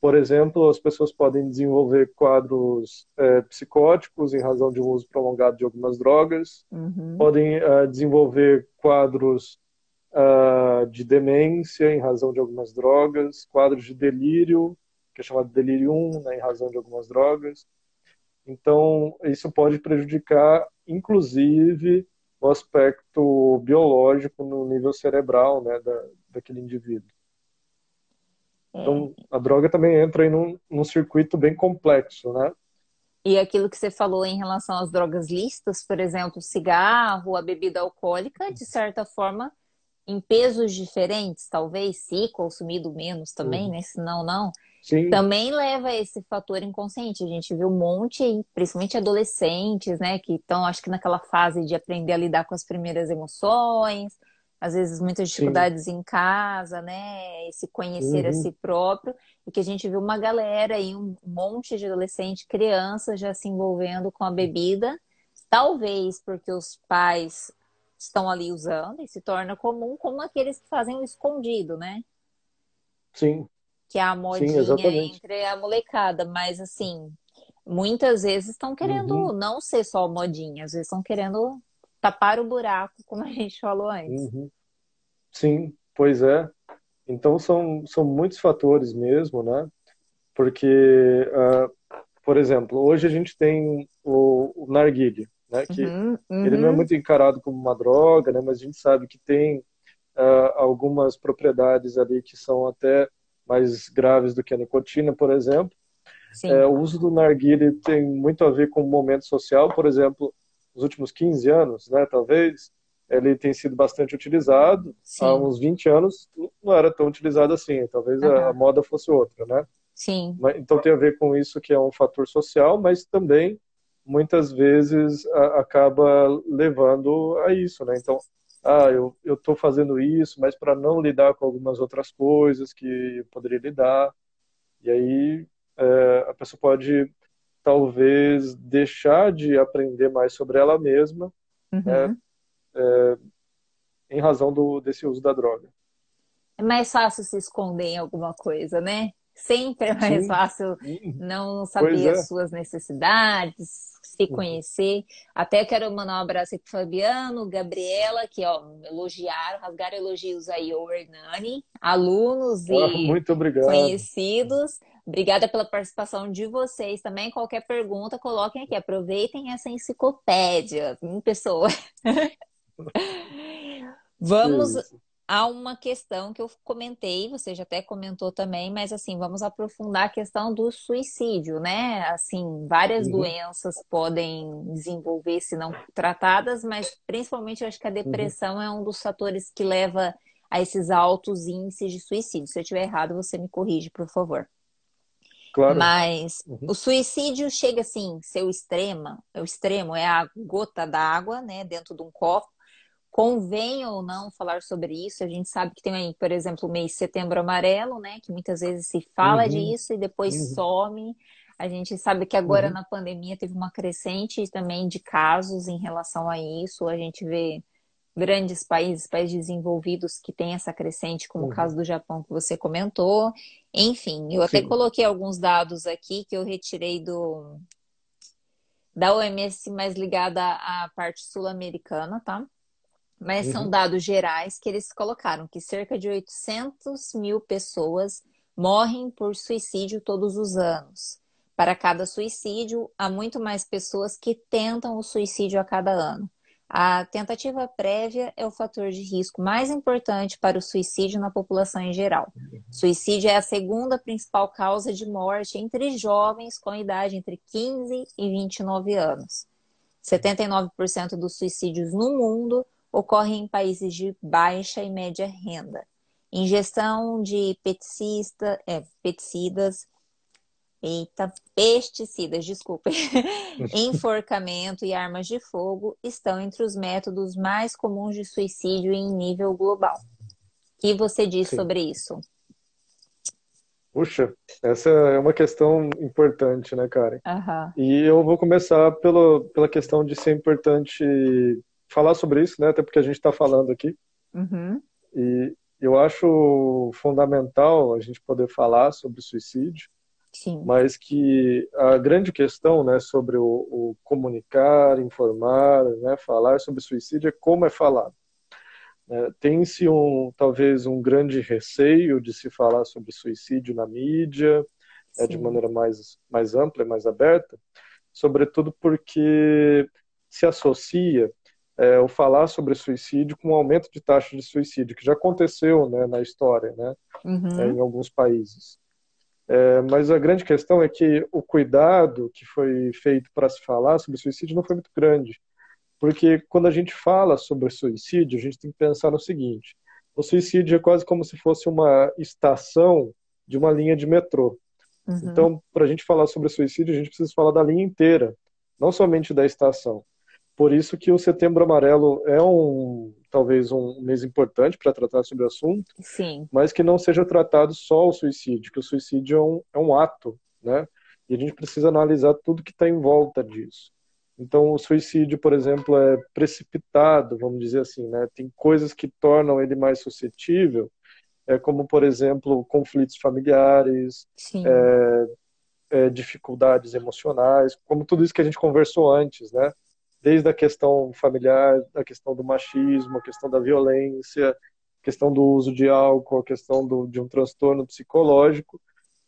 Por exemplo, as pessoas podem desenvolver quadros psicóticos em razão de um uso prolongado de algumas drogas, uhum. podem desenvolver quadros de demência em razão de algumas drogas, quadros de delírio, que é chamado de delirium, né, em razão de algumas drogas. Então, isso pode prejudicar, inclusive, o aspecto biológico no nível cerebral, né, daquele indivíduo. É. Então, a droga também entra aí num circuito bem complexo, né? E aquilo que você falou em relação às drogas lícitas, por exemplo, o cigarro, a bebida alcoólica, de certa forma, em pesos diferentes, talvez, se consumido menos também, Uhum. né? Senão, não. Sim, Também leva a esse fator inconsciente. A gente viu um monte, aí, principalmente adolescentes, né, que estão, acho que naquela fase de aprender a lidar com as primeiras emoções, às vezes muitas sim. dificuldades em casa, né, esse conhecer a Uhum. si próprio, e que a gente viu uma galera aí, um monte de adolescente, crianças já se envolvendo com a bebida, talvez porque os pais estão ali usando e se torna comum, como aqueles que fazem o escondido, né? Sim, Que é a sim, modinha exatamente. entre a molecada, mas assim, muitas vezes estão Uhum. querendo não ser só modinha, às vezes estão querendo tapar o buraco, como a gente falou antes. Uhum. Sim, pois é. Então são muitos fatores mesmo, né? Porque, por exemplo, hoje a gente tem o narguilé, né? Que Uhum, ele não é uhum, muito encarado como uma droga, né? Mas a gente sabe que tem algumas propriedades ali que são até mais graves do que a nicotina, por exemplo. sim, O uso do narguilé tem muito a ver com o momento social, por exemplo, nos últimos 15 anos, né, talvez, ele tem sido bastante utilizado. Há sim, uns 20 anos não era tão utilizado assim, talvez a aham, moda fosse outra, né? sim, Então tem a ver com isso que é um fator social, mas também muitas vezes acaba levando a isso, né? Então, eu estou fazendo isso, mas para não lidar com algumas outras coisas que eu poderia lidar, e aí a pessoa pode talvez deixar de aprender mais sobre ela mesma, né, uhum. em razão desse uso da droga. É mais fácil se esconder em alguma coisa, né? Sempre é mais Sim, fácil sim, não pois saber as é. suas necessidades, se Uhum. conhecer. Até quero mandar um abraço aí pro Fabiano, Gabriela, que ó, elogiaram, rasgaram elogios aí ao Hernani, alunos e Muito obrigado. conhecidos. Obrigada pela participação de vocês também. Qualquer pergunta, coloquem aqui. Aproveitem essa enciclopédia em pessoa. Que Vamos isso. a uma questão que eu comentei, você já até comentou também, mas assim, vamos aprofundar a questão do suicídio, né? Assim, várias Uhum, doenças podem desenvolver se não tratadas, mas principalmente eu acho que a uhum. depressão é um dos fatores que leva a esses altos índices de suicídio. Se eu estiver errado, você me corrige, por favor. Claro. Mas o Uhum, suicídio chega assim, ser o extremo é a gota d'água, né, dentro de um copo. Convém ou não falar sobre isso? A gente sabe que tem aí, por exemplo, o mês Setembro Amarelo, né? Que muitas vezes se fala uhum, disso e depois uhum, some. A gente sabe que agora uhum, na pandemia teve uma crescente também de casos em relação a isso. A gente vê grandes países, países desenvolvidos que têm essa crescente, como o uhum. caso do Japão que você comentou. Enfim, eu até Sim. coloquei alguns dados aqui que eu retirei da OMS, mais ligada à parte sul-americana, tá? Mas são Uhum, dados gerais que eles colocaram que cerca de 800 mil pessoas morrem por suicídio todos os anos. Para cada suicídio, há muito mais pessoas que tentam o suicídio a cada ano. A tentativa prévia é o fator de risco mais importante para o suicídio na população em geral. Suicídio é a segunda principal causa de morte entre jovens com idade entre 15 e 29 anos. 79% dos suicídios no mundo ocorrem em países de baixa e média renda. Ingestão de pesticidas, desculpe, enforcamento e armas de fogo estão entre os métodos mais comuns de suicídio em nível global. O que você diz sim. sobre isso? Puxa, essa é uma questão importante, né, Karen? Aham. E eu vou começar pela questão de ser importante falar sobre isso, né? Até porque a gente está falando aqui. Uhum. E eu acho fundamental a gente poder falar sobre suicídio, Sim. mas que a grande questão, né, sobre o comunicar, informar, né, falar sobre suicídio é como é falado. Tem-se talvez um grande receio de se falar sobre suicídio na mídia, de Sim. maneira mais ampla e mais aberta, sobretudo porque se associa o falar sobre suicídio com o aumento de taxa de suicídio, que já aconteceu, né, na história, né, em Uhum. alguns países. Mas a grande questão é que o cuidado que foi feito para se falar sobre suicídio não foi muito grande. Porque quando a gente fala sobre suicídio, a gente tem que pensar no seguinte: o suicídio é quase como se fosse uma estação de uma linha de metrô. Uhum. Então, para a gente falar sobre suicídio, a gente precisa falar da linha inteira, não somente da estação. Por isso que o Setembro Amarelo é talvez um mês importante para tratar sobre o assunto, Sim. mas que não seja tratado só o suicídio, que o suicídio é um ato, né? E a gente precisa analisar tudo que está em volta disso. Então, o suicídio, por exemplo, é precipitado, vamos dizer assim, né? Tem coisas que tornam ele mais suscetível, como, por exemplo, conflitos familiares, Sim. dificuldades emocionais, como tudo isso que a gente conversou antes, né? Desde a questão familiar, a questão do machismo, a questão da violência, a questão do uso de álcool, a questão de um transtorno psicológico,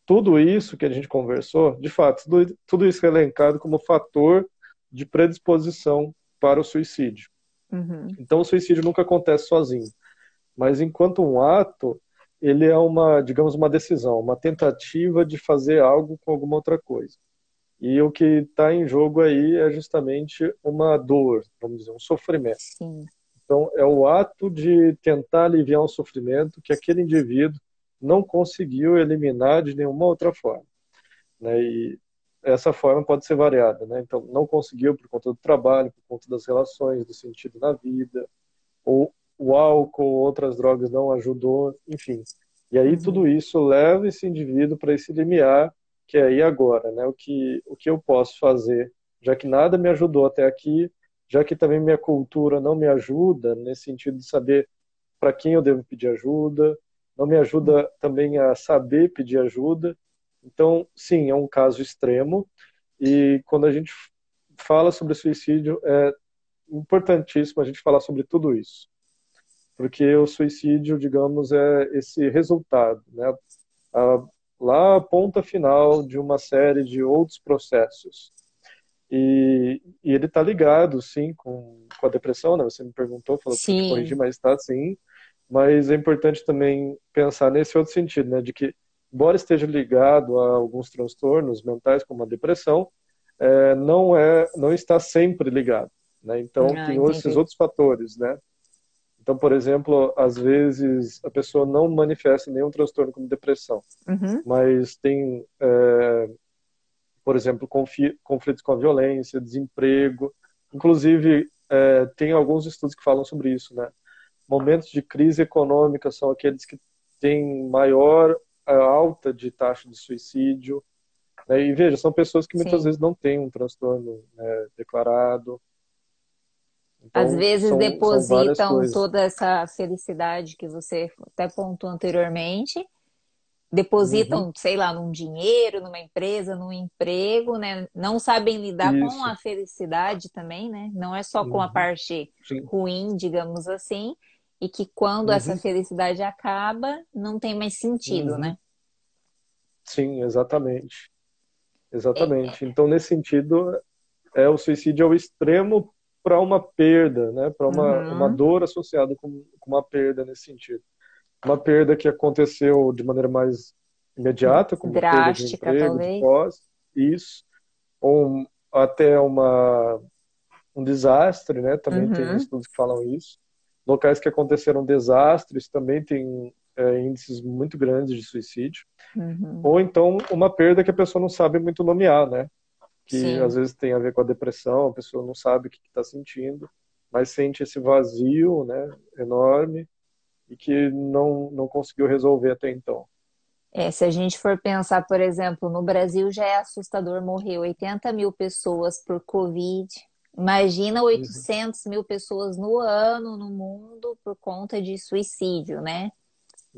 tudo isso que a gente conversou, de fato, tudo isso é elencado como fator de predisposição para o suicídio. Uhum. Então, o suicídio nunca acontece sozinho, mas enquanto um ato, ele é uma, digamos, uma decisão, uma tentativa de fazer algo com alguma outra coisa. E o que está em jogo aí é justamente uma dor, vamos dizer, um sofrimento. Sim. Então, é o ato de tentar aliviar um sofrimento que aquele indivíduo não conseguiu eliminar de nenhuma outra forma, né? E essa forma pode ser variada, né? Então, não conseguiu por conta do trabalho, por conta das relações, do sentido na vida, ou o álcool, outras drogas não ajudou, enfim. E aí Uhum. tudo isso leva esse indivíduo para esse limiar que é aí agora, né? O que eu posso fazer, já que nada me ajudou até aqui, já que também minha cultura não me ajuda nesse sentido de saber para quem eu devo pedir ajuda, não me ajuda também a saber pedir ajuda. Então, sim, é um caso extremo e quando a gente fala sobre suicídio, é importantíssimo a gente falar sobre tudo isso, porque o suicídio, digamos, é esse resultado, né? A, lá a ponta final de uma série de outros processos. E ele está ligado, sim, com a depressão, né? Você me perguntou, falou para te corrigir, Sim. mas está sim. Mas é importante também pensar nesse outro sentido, né? De que, embora esteja ligado a alguns transtornos mentais, como a depressão, não está sempre ligado, né? Então, Ah, tem esses entendi. outros fatores, né? Então, por exemplo, às vezes a pessoa não manifesta nenhum transtorno como depressão, Uhum. mas tem, por exemplo, conflitos com a violência, desemprego. Inclusive, tem alguns estudos que falam sobre isso, né? Momentos de crise econômica são aqueles que têm maior alta de taxa de suicídio, né? E veja, são pessoas que muitas Sim. vezes não têm um transtorno, né, declarado. Às Então, vezes são várias depositam coisas. toda essa felicidade que você até pontuou anteriormente, depositam, Uhum, sei lá, num dinheiro, numa empresa, num emprego, né? Não sabem lidar com isso. a felicidade também, né? Não é só com a Uhum, parte sim. ruim, digamos assim, e que quando essa Uhum, felicidade acaba, não tem mais sentido, uhum. né? Sim, exatamente. É, Exatamente. Então, nesse sentido, o suicídio é o extremo para uma perda, né? Para uma uhum, dor associada com uma perda nesse sentido. Uma perda que aconteceu de maneira mais imediata, como perda de um drástica, emprego, de talvez. posse, isso, ou até um desastre, né? Também tem Uhum, estudos que falam isso. Locais que aconteceram desastres também têm índices muito grandes de suicídio. uhum, Ou então uma perda que a pessoa não sabe muito nomear, né? Que às sim. vezes tem a ver com a depressão, a pessoa não sabe o que está sentindo, mas sente esse vazio, né, enorme e que não conseguiu resolver até então. É, se a gente for pensar, por exemplo, no Brasil já é assustador, morreu 80 mil pessoas por Covid. Imagina Uhum, 800 mil pessoas no ano no mundo por conta de suicídio, né?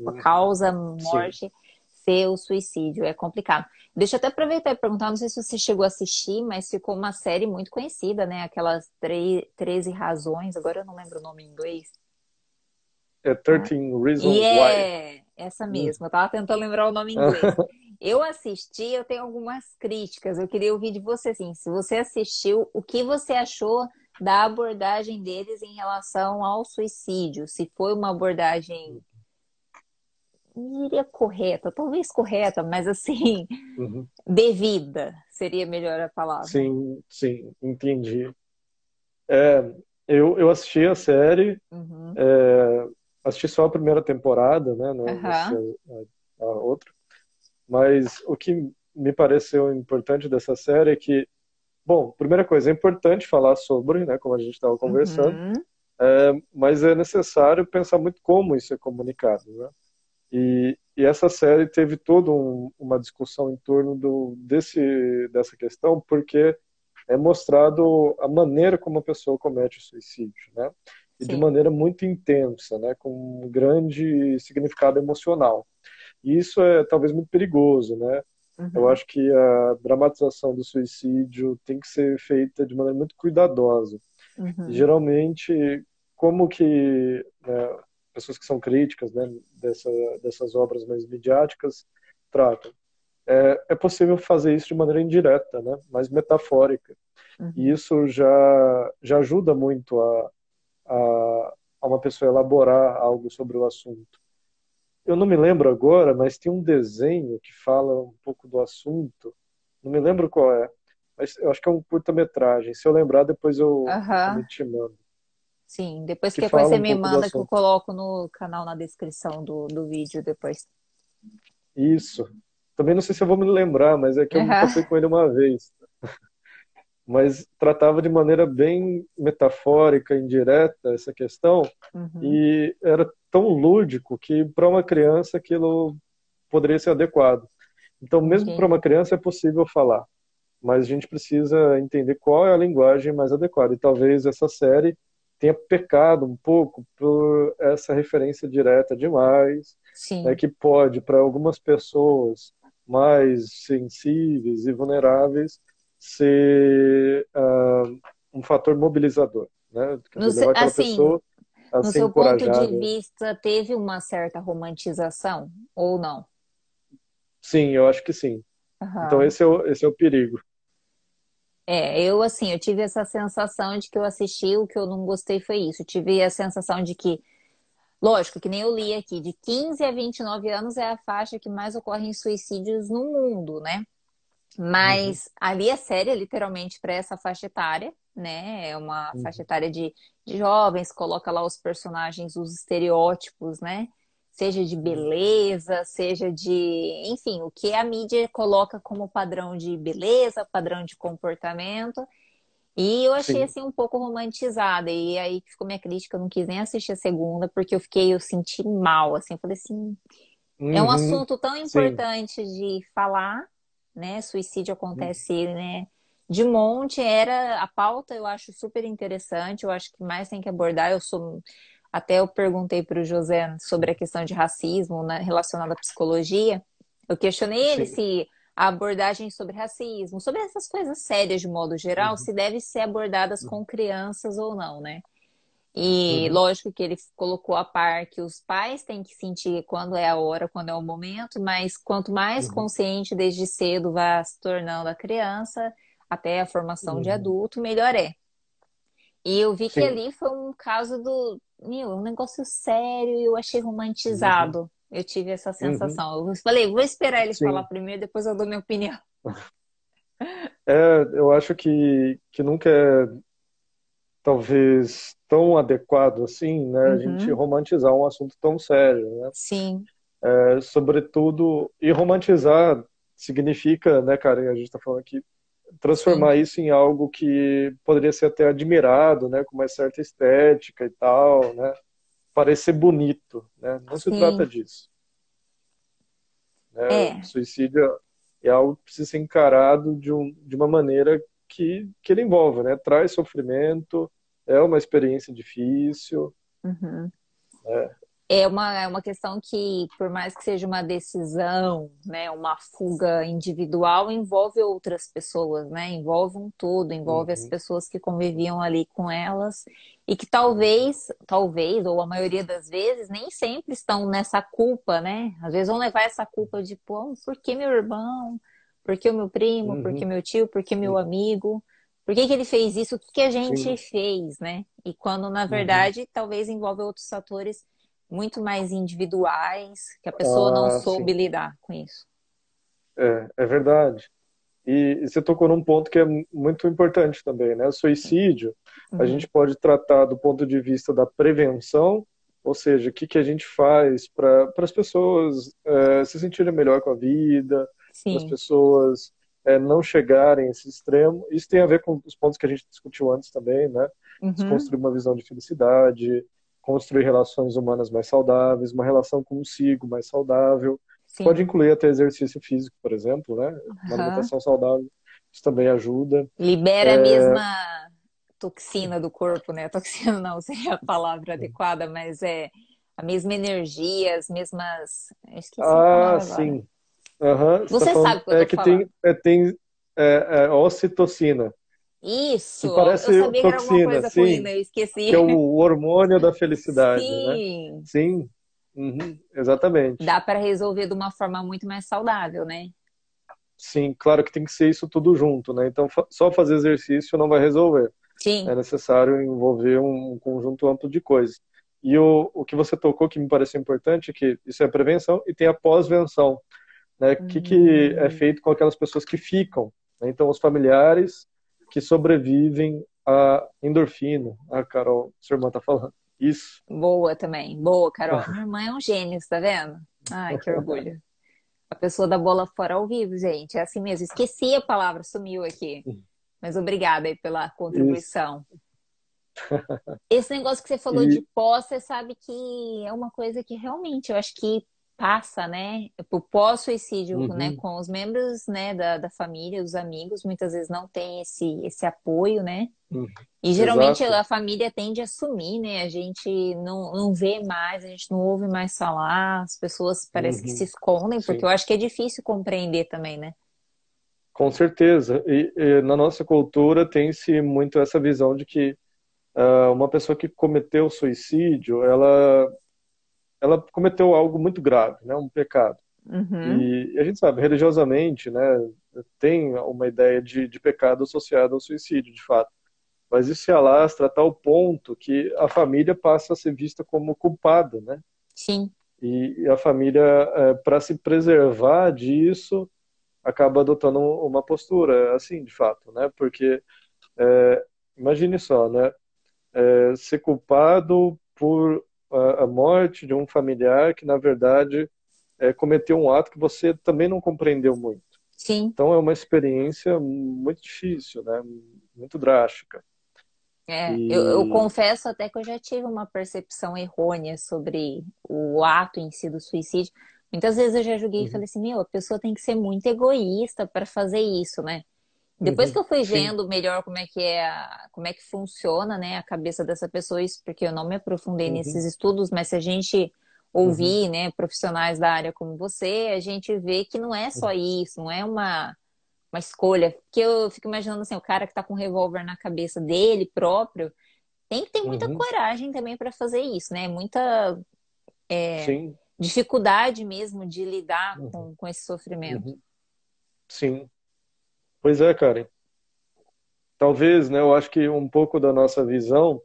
A uhum. causa Sim. morte ser o suicídio, é complicado. Deixa eu até aproveitar e perguntar, não sei se você chegou a assistir, mas ficou uma série muito conhecida, né? Aquelas 13 razões, agora eu não lembro o nome em inglês. É Ah, 13 e Reasons Why. é essa Hum. mesma, eu tava tentando lembrar o nome em inglês. Eu assisti, eu tenho algumas críticas. Eu queria ouvir de você, assim, se você assistiu, o que você achou da abordagem deles em relação ao suicídio? Se foi uma abordagem, não diria correta, talvez correta, mas assim, Uhum. devida, seria melhor a palavra. Sim, sim, entendi. É, eu assisti a série, Uhum. é, assisti só a primeira temporada, né? Não assisti Aham. a outra. Mas o que me pareceu importante dessa série é que, bom, primeira coisa, é importante falar sobre, né, como a gente estava conversando, Uhum. mas é necessário pensar muito como isso é comunicado, né? E essa série teve toda uma discussão em torno dessa questão, porque é mostrado a maneira como a pessoa comete o suicídio, né? E de Sim. maneira muito intensa, né? Com um grande significado emocional. E isso é talvez muito perigoso, né? Eu Uhum. acho que a dramatização do suicídio tem que ser feita de maneira muito cuidadosa. E, Uhum. geralmente, como que, né, pessoas que são críticas, né, dessas obras mais midiáticas tratam? é possível fazer isso de maneira indireta, né? Mais metafórica. E Uhum. isso já ajuda muito a uma pessoa elaborar algo sobre o assunto. Eu não me lembro agora, mas tem um desenho que fala um pouco do assunto. Não me lembro qual é, mas eu acho que é um curta-metragem. Se eu lembrar, depois eu também Aham. te mando. Sim, depois Que que coisa fala você um me pouco do manda que eu assunto. coloco no canal na descrição do vídeo depois. Isso. Também não sei se eu vou me lembrar, mas é que eu Aham. passei com ele uma vez. Mas tratava de maneira bem metafórica, indireta, essa questão, Uhum. e era tão lúdico que para uma criança aquilo poderia ser adequado. Então, mesmo para uma Entendi. criança é possível falar, mas a gente precisa entender qual é a linguagem mais adequada. E talvez essa série tenha pecado um pouco por essa referência direta demais, né, Sim. que pode, para algumas pessoas mais sensíveis e vulneráveis, ser um fator mobilizador, né? Quer dizer, levar aquela Assim, pessoa a no ser seu ponto de encorajada. vista, teve uma certa romantização ou não? Sim, eu acho que sim. Então Aham. esse é o perigo. Eu assim, eu tive essa sensação de que eu assisti, o que eu não gostei foi isso. Eu tive a sensação de que, lógico, que nem eu li aqui, de 15 a 29 anos é a faixa que mais ocorrem suicídios no mundo, né? Uhum, Mas ali a série é literalmente para essa faixa etária, né? É uma faixa uhum, etária de jovens, coloca lá os personagens, os estereótipos, né? Seja de beleza, seja de, enfim, o que a mídia coloca como padrão de beleza, padrão de comportamento. E eu achei sim. assim um pouco romantizada. E aí que ficou minha crítica, eu não quis nem assistir a segunda, porque eu senti mal, assim, eu falei assim, é um Uhum, assunto tão sim. importante de falar, né? Suicídio Uhum, acontece, né? De monte, era a pauta, eu acho super interessante, eu acho que mais tem que abordar. Até eu perguntei para o José sobre a questão de racismo, né, relacionado à psicologia. Eu questionei ele sim. se a abordagem sobre racismo, sobre essas coisas sérias de modo geral, Uhum, se deve ser abordadas uhum, com crianças ou não, né? E uhum, lógico que ele colocou a par que os pais têm que sentir quando é a hora, quando é o momento, mas quanto mais uhum, consciente desde cedo vai se tornando a criança, até a formação de uhum. adulto, melhor é. E eu vi que Sim. ali foi um caso um negócio sério e eu achei Uhum, romantizado. Eu tive essa uhum, sensação. Eu falei, vou esperar ele falar sim. primeiro, depois eu dou minha opinião. É, eu acho que nunca é talvez tão adequado assim, né, a gente Uhum, romantizar um assunto tão sério, né? sim. Sobretudo, e romantizar significa, né, cara, a gente está falando aqui, Sim, transformar isso em algo que poderia ser até admirado, né, com uma certa estética e tal, né, parecer bonito, né? Não se trata sim. disso, né? É. Suicídio é algo que precisa ser encarado de uma maneira que ele envolve, né? Traz sofrimento, é uma experiência difícil, Uhum. né? É uma questão que, por mais que seja uma decisão, né, uma fuga individual, envolve outras pessoas, né? Envolve um todo, envolve as Uhum, pessoas que conviviam ali com elas e que uhum, talvez, ou a maioria das vezes, nem sempre estão nessa culpa, né? Às vezes vão levar essa culpa de, pô, por que meu irmão? Por que o meu primo? Por que uhum, meu tio? Por que meu uhum, amigo? Por que que ele fez isso? O que que a gente sim, fez, né? E quando, na uhum. verdade, talvez envolve outros fatores muito mais individuais, que a pessoa não Ah, soube sim, lidar com isso. é verdade. E você tocou num ponto que é muito importante também, né? O suicídio, a gente Uhum. pode tratar do ponto de vista da prevenção, ou seja, o que que a gente faz para as pessoas se sentirem melhor com a vida, para as Sim. pessoas não chegarem a esse extremo. Isso tem a ver com os pontos que a gente discutiu antes também, né? Uhum. Desconstruir uma visão de felicidade, construir relações humanas mais saudáveis, uma relação consigo mais saudável. Pode Sim. incluir até exercício físico, por exemplo, né? Uma Aham. alimentação saudável, isso também ajuda. Libera a mesma toxina do corpo, né? Toxina não seria a palavra adequada, mas é a mesma energia, as mesmas. Eu esqueci a Ah, palavra agora. sim. Aham, você está Você sabe falando o que eu tô que falando. tem ocitocina, Isso, que eu parece sabia que era alguma toxina, coisa com I, sim, né? Eu que é esqueci. o hormônio da felicidade, né? Sim. Sim, uhum, exatamente. Dá para resolver de uma forma muito mais saudável, né? sim, claro que tem que ser isso tudo junto, né? Então, só fazer exercício não vai resolver. Sim. É necessário envolver um conjunto amplo de coisas. E o que você tocou que me pareceu importante é que isso é prevenção e tem a pós-venção, né? O que é Hum, feito com aquelas pessoas que ficam, né? Então, os familiares que sobrevivem à endorfina. Ah, Carol, sua irmã tá falando. Isso. boa também. Boa, Carol. Minha irmã é um gênio, você tá vendo? Ai, que orgulho. A pessoa da bola fora ao vivo, gente. É assim mesmo. Esqueci a palavra, sumiu aqui. Mas obrigada aí pela Isso. contribuição. Esse negócio que você falou de E, pós, você sabe que é uma coisa que realmente eu acho que passa, né? O pós-suicídio, né? uhum, Com os membros, né, da família, os amigos, muitas vezes não tem esse apoio, né? uhum. E geralmente Exato. a família tende a sumir, né? A gente não vê mais, a gente não ouve mais falar, as pessoas parece que se Uhum. escondem, porque Sim. eu acho que é difícil compreender também, né? Com certeza. E na nossa cultura tem-se muito essa visão de que uma pessoa que cometeu suicídio, ela cometeu algo muito grave, né? Um pecado. Uhum. E a gente sabe, religiosamente, né, tem uma ideia de pecado associado ao suicídio, de fato. Mas isso se alastra a tal ponto que a família passa a ser vista como culpada, né? Sim, E a família, para se preservar disso, acaba adotando uma postura assim, de fato, né? Porque imagine só, né? Ser culpado por a morte de um familiar que, na verdade, cometeu um ato que você também não compreendeu muito. sim. Então, é uma experiência muito difícil, né? Muito drástica. É, eu E. confesso até que eu já tive uma percepção errônea sobre o ato em si do suicídio. Muitas vezes eu já julguei e falei Uhum, assim, meu, a pessoa tem que ser muito egoísta para fazer isso, né? Depois que uhum, eu fui sim. vendo melhor como é que como é que funciona, né, a cabeça dessa pessoa, isso porque eu não me aprofundei Uhum, nesses estudos, mas se a gente uhum, ouvir, né, profissionais da área como você, a gente vê que não é só uhum, isso, não é uma escolha. Porque eu fico imaginando assim, o cara que tá com um revólver na cabeça dele próprio, tem que ter muita uhum, coragem também para fazer isso, né? Muita sim. dificuldade mesmo de lidar Uhum, com esse sofrimento. uhum, sim. Pois é, Karen. Talvez, né, eu acho que um pouco da nossa visão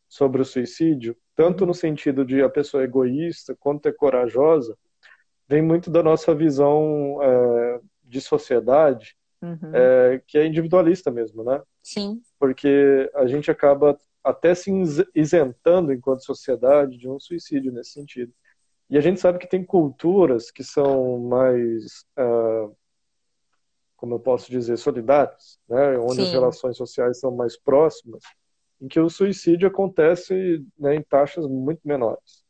sobre o suicídio, tanto no Uhum, sentido de a pessoa é egoísta quanto é corajosa, vem muito da nossa visão de sociedade, uhum. que é individualista mesmo, né? Sim, Porque a gente acaba até se isentando enquanto sociedade de um suicídio nesse sentido. E a gente sabe que tem culturas que são mais, como eu posso dizer, solidárias, né? Onde as sim. relações sociais são mais próximas, em que o suicídio acontece, né, em taxas muito menores.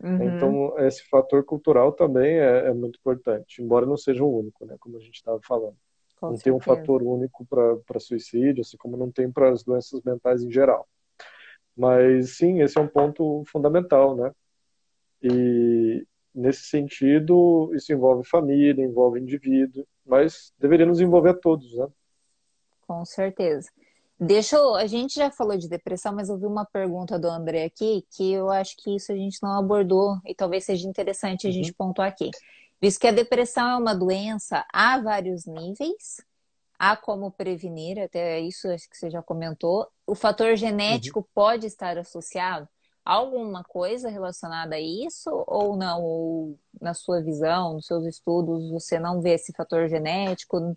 Uhum, Então, esse fator cultural também é muito importante, embora não seja o único, né, como a gente estava falando. com Não tem um certeza. fator único para suicídio, assim como não tem para as doenças mentais em geral. Mas sim, esse é um ponto fundamental, né? E nesse sentido, isso envolve família, envolve indivíduo, mas deveria nos envolver a todos, né? Com certeza. A gente já falou de depressão, mas eu vi uma pergunta do André aqui que eu acho que isso a gente não abordou e talvez seja interessante a gente Uhum, pontuar aqui. Visto que a depressão é uma doença a vários níveis, há como prevenir, até isso acho que você já comentou. O fator uhum. genético pode estar associado a alguma coisa relacionada a isso ou não? Ou na sua visão, nos seus estudos, você não vê esse fator genético?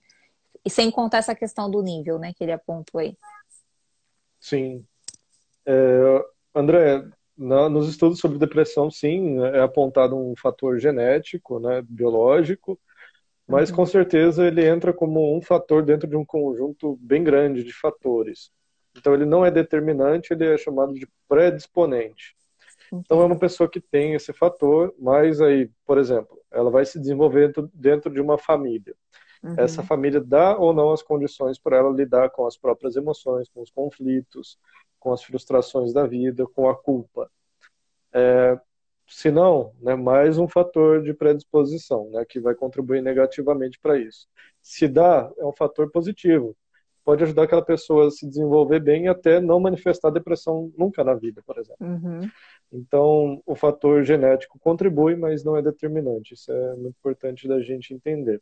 E sem contar essa questão do nível, né, que ele apontou aí. Sim. André, nos estudos sobre depressão, sim, é apontado um fator genético, né, biológico, mas com Uhum, certeza ele entra como um fator dentro de um conjunto bem grande de fatores. Então ele não é determinante, ele é chamado de predisponente. Então é uma entendo. pessoa que tem esse fator, mas aí, por exemplo, ela vai se desenvolver dentro de uma família. Essa Uhum, família dá ou não as condições para ela lidar com as próprias emoções, com os conflitos, com as frustrações da vida, com a culpa. Se não, né, mais um fator de predisposição, né, que vai contribuir negativamente para isso. Se dá, é um fator positivo. Pode ajudar aquela pessoa a se desenvolver bem e até não manifestar depressão nunca na vida, por exemplo. uhum, Então, o fator genético contribui, mas não é determinante. Isso é muito importante da gente entender.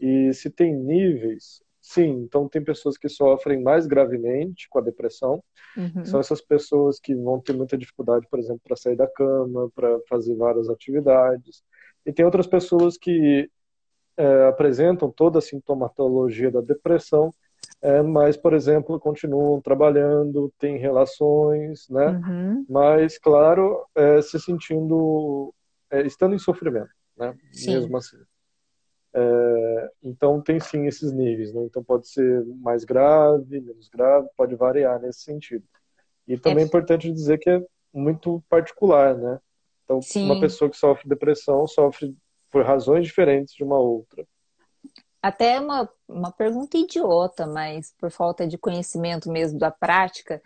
E se tem níveis, sim, então tem pessoas que sofrem mais gravemente com a depressão, são Uhum. essas pessoas que vão ter muita dificuldade, por exemplo, para sair da cama, para fazer várias atividades. E tem outras pessoas que apresentam toda a sintomatologia da depressão, mas, por exemplo, continuam trabalhando, têm relações, né? Uhum. Mas, claro, se sentindo, estando em sofrimento, né? Sim. Mesmo assim. Então, tem sim esses níveis, né? Então, pode ser mais grave, menos grave, pode variar nesse sentido. E É, também é importante dizer que é muito particular, né? Então, uma sim. pessoa que sofre depressão sofre por razões diferentes de uma outra. Até uma pergunta idiota, mas por falta de conhecimento mesmo da prática,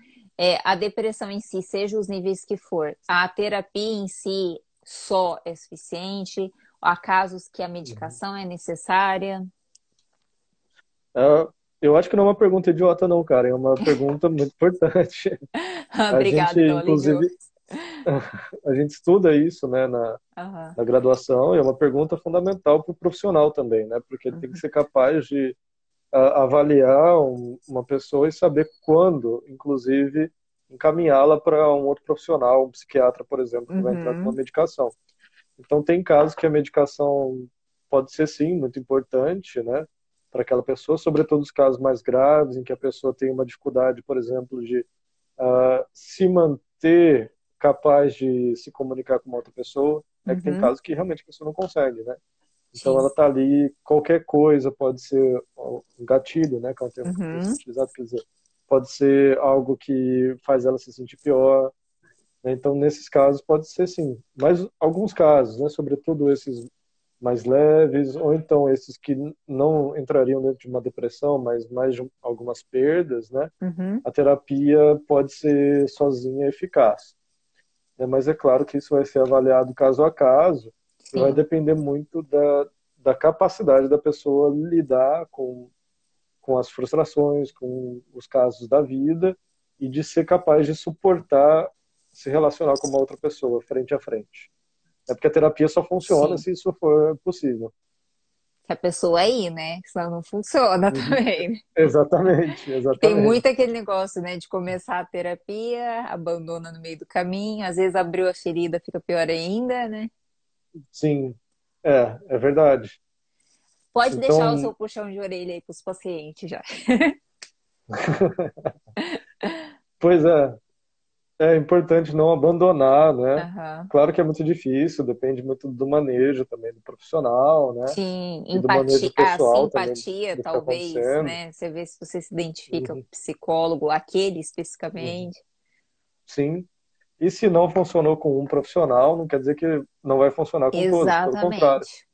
a depressão em si, seja os níveis que for, a terapia em si só é suficiente? Há casos que a Uhum. medicação é necessária? É, eu acho que não é uma pergunta idiota, não, cara. É uma pergunta muito importante. A gente, Obrigada, então aliviou. inclusive, a gente estuda isso, né, Aham, na graduação, e é uma pergunta fundamental para o profissional também, né? Porque ele tem que uhum, ser capaz de avaliar uma pessoa e saber quando, inclusive, encaminhá-la para um outro profissional, um psiquiatra, por exemplo, que vai entrar com uma uhum, medicação. Então, tem casos que a medicação pode ser, sim, muito importante, né, para aquela pessoa, sobretudo os casos mais graves, em que a pessoa tem uma dificuldade, por exemplo, de se manter capaz de se comunicar com uma outra pessoa. É que tem uhum, casos que realmente a pessoa não consegue, né? Então, ela sim, está ali, qualquer coisa pode ser um gatilho, né, que é um termo que tem sido uhum, utilizado, quer dizer, pode ser algo que faz ela se sentir pior, né? Então, nesses casos, pode ser sim. Mas alguns casos, né, sobretudo esses mais leves, ou então esses que não entrariam dentro de uma depressão, mas mais de algumas perdas, né, uhum, a terapia pode ser sozinha eficaz, né? Mas é claro que isso vai ser avaliado caso a caso e vai sim, depender muito da capacidade da pessoa lidar com as frustrações, com os casos da vida e de ser capaz de suportar se relacionar com uma outra pessoa frente a frente. É porque a terapia só funciona sim. se isso for possível. Que a pessoa é ir, né? Senão não funciona Uhum. também, né? Exatamente, Tem muito exatamente. aquele negócio, né, de começar a terapia, abandona no meio do caminho, às vezes abriu a ferida, fica pior ainda, né? Sim, é verdade. Pode deixar o seu Então, puxão de orelha aí pros pacientes já. pois é importante não abandonar, né? Aham. Claro que é muito difícil, depende muito do manejo também do profissional, né? Sim, E do empatia, manejo a pessoal também simpatia, do que está talvez, acontecendo. né? Você vê se você se identifica com o Uhum, psicólogo, aquele uhum. especificamente. Sim. E se não funcionou com um profissional, não quer dizer que não vai funcionar com todos, pelo contrário, Exatamente.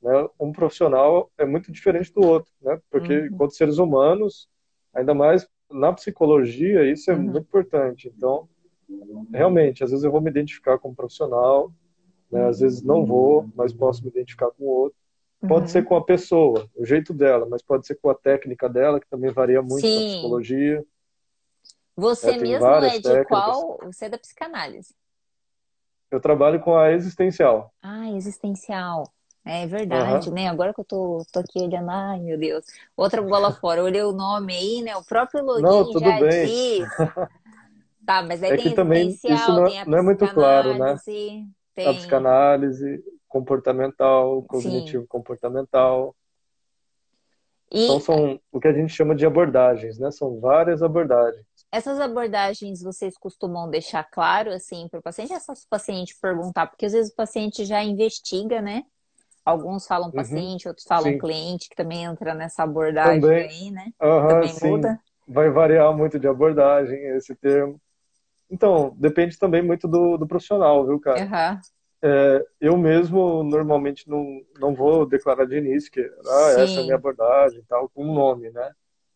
né? Um profissional é muito diferente do outro, né? Porque Uhum, enquanto seres humanos, ainda mais na psicologia, isso é uhum, muito importante. Então, realmente, às vezes eu vou me identificar com um profissional, né? Às vezes não vou, mas posso me identificar com outro. Pode ser uhum. com a pessoa, o jeito dela, mas pode ser com a técnica dela, que também varia muito na Sim. psicologia, né? Você Tem mesmo é várias de técnicas. qual? Você é da psicanálise. Eu trabalho com a existencial. Ah, existencial. É verdade, Aham. né? Agora que eu tô aqui olhando, ai meu Deus. Outra bola fora, eu olhei o nome aí, né? O próprio Não, login tudo já bem. diz. Tá, mas aí É que tem também isso existencial, tem a não é muito claro, né? psicanálise, A tem. psicanálise comportamental, Sim. cognitivo comportamental. Então E são o que a gente chama de abordagens, né? São várias abordagens. essas abordagens vocês costumam deixar claro, assim, para o paciente, essas o paciente perguntar, porque às vezes o paciente já investiga, né? Alguns falam Uhum. paciente, outros falam Sim, cliente, que também entra nessa abordagem também. aí, né? Aham, Também sim. muda. Vai variar muito de abordagem esse termo. Então, depende também muito do profissional, viu, cara? Aham. Eu mesmo normalmente não vou declarar de início que essa é a minha Sim. abordagem, e tal, com um nome, né?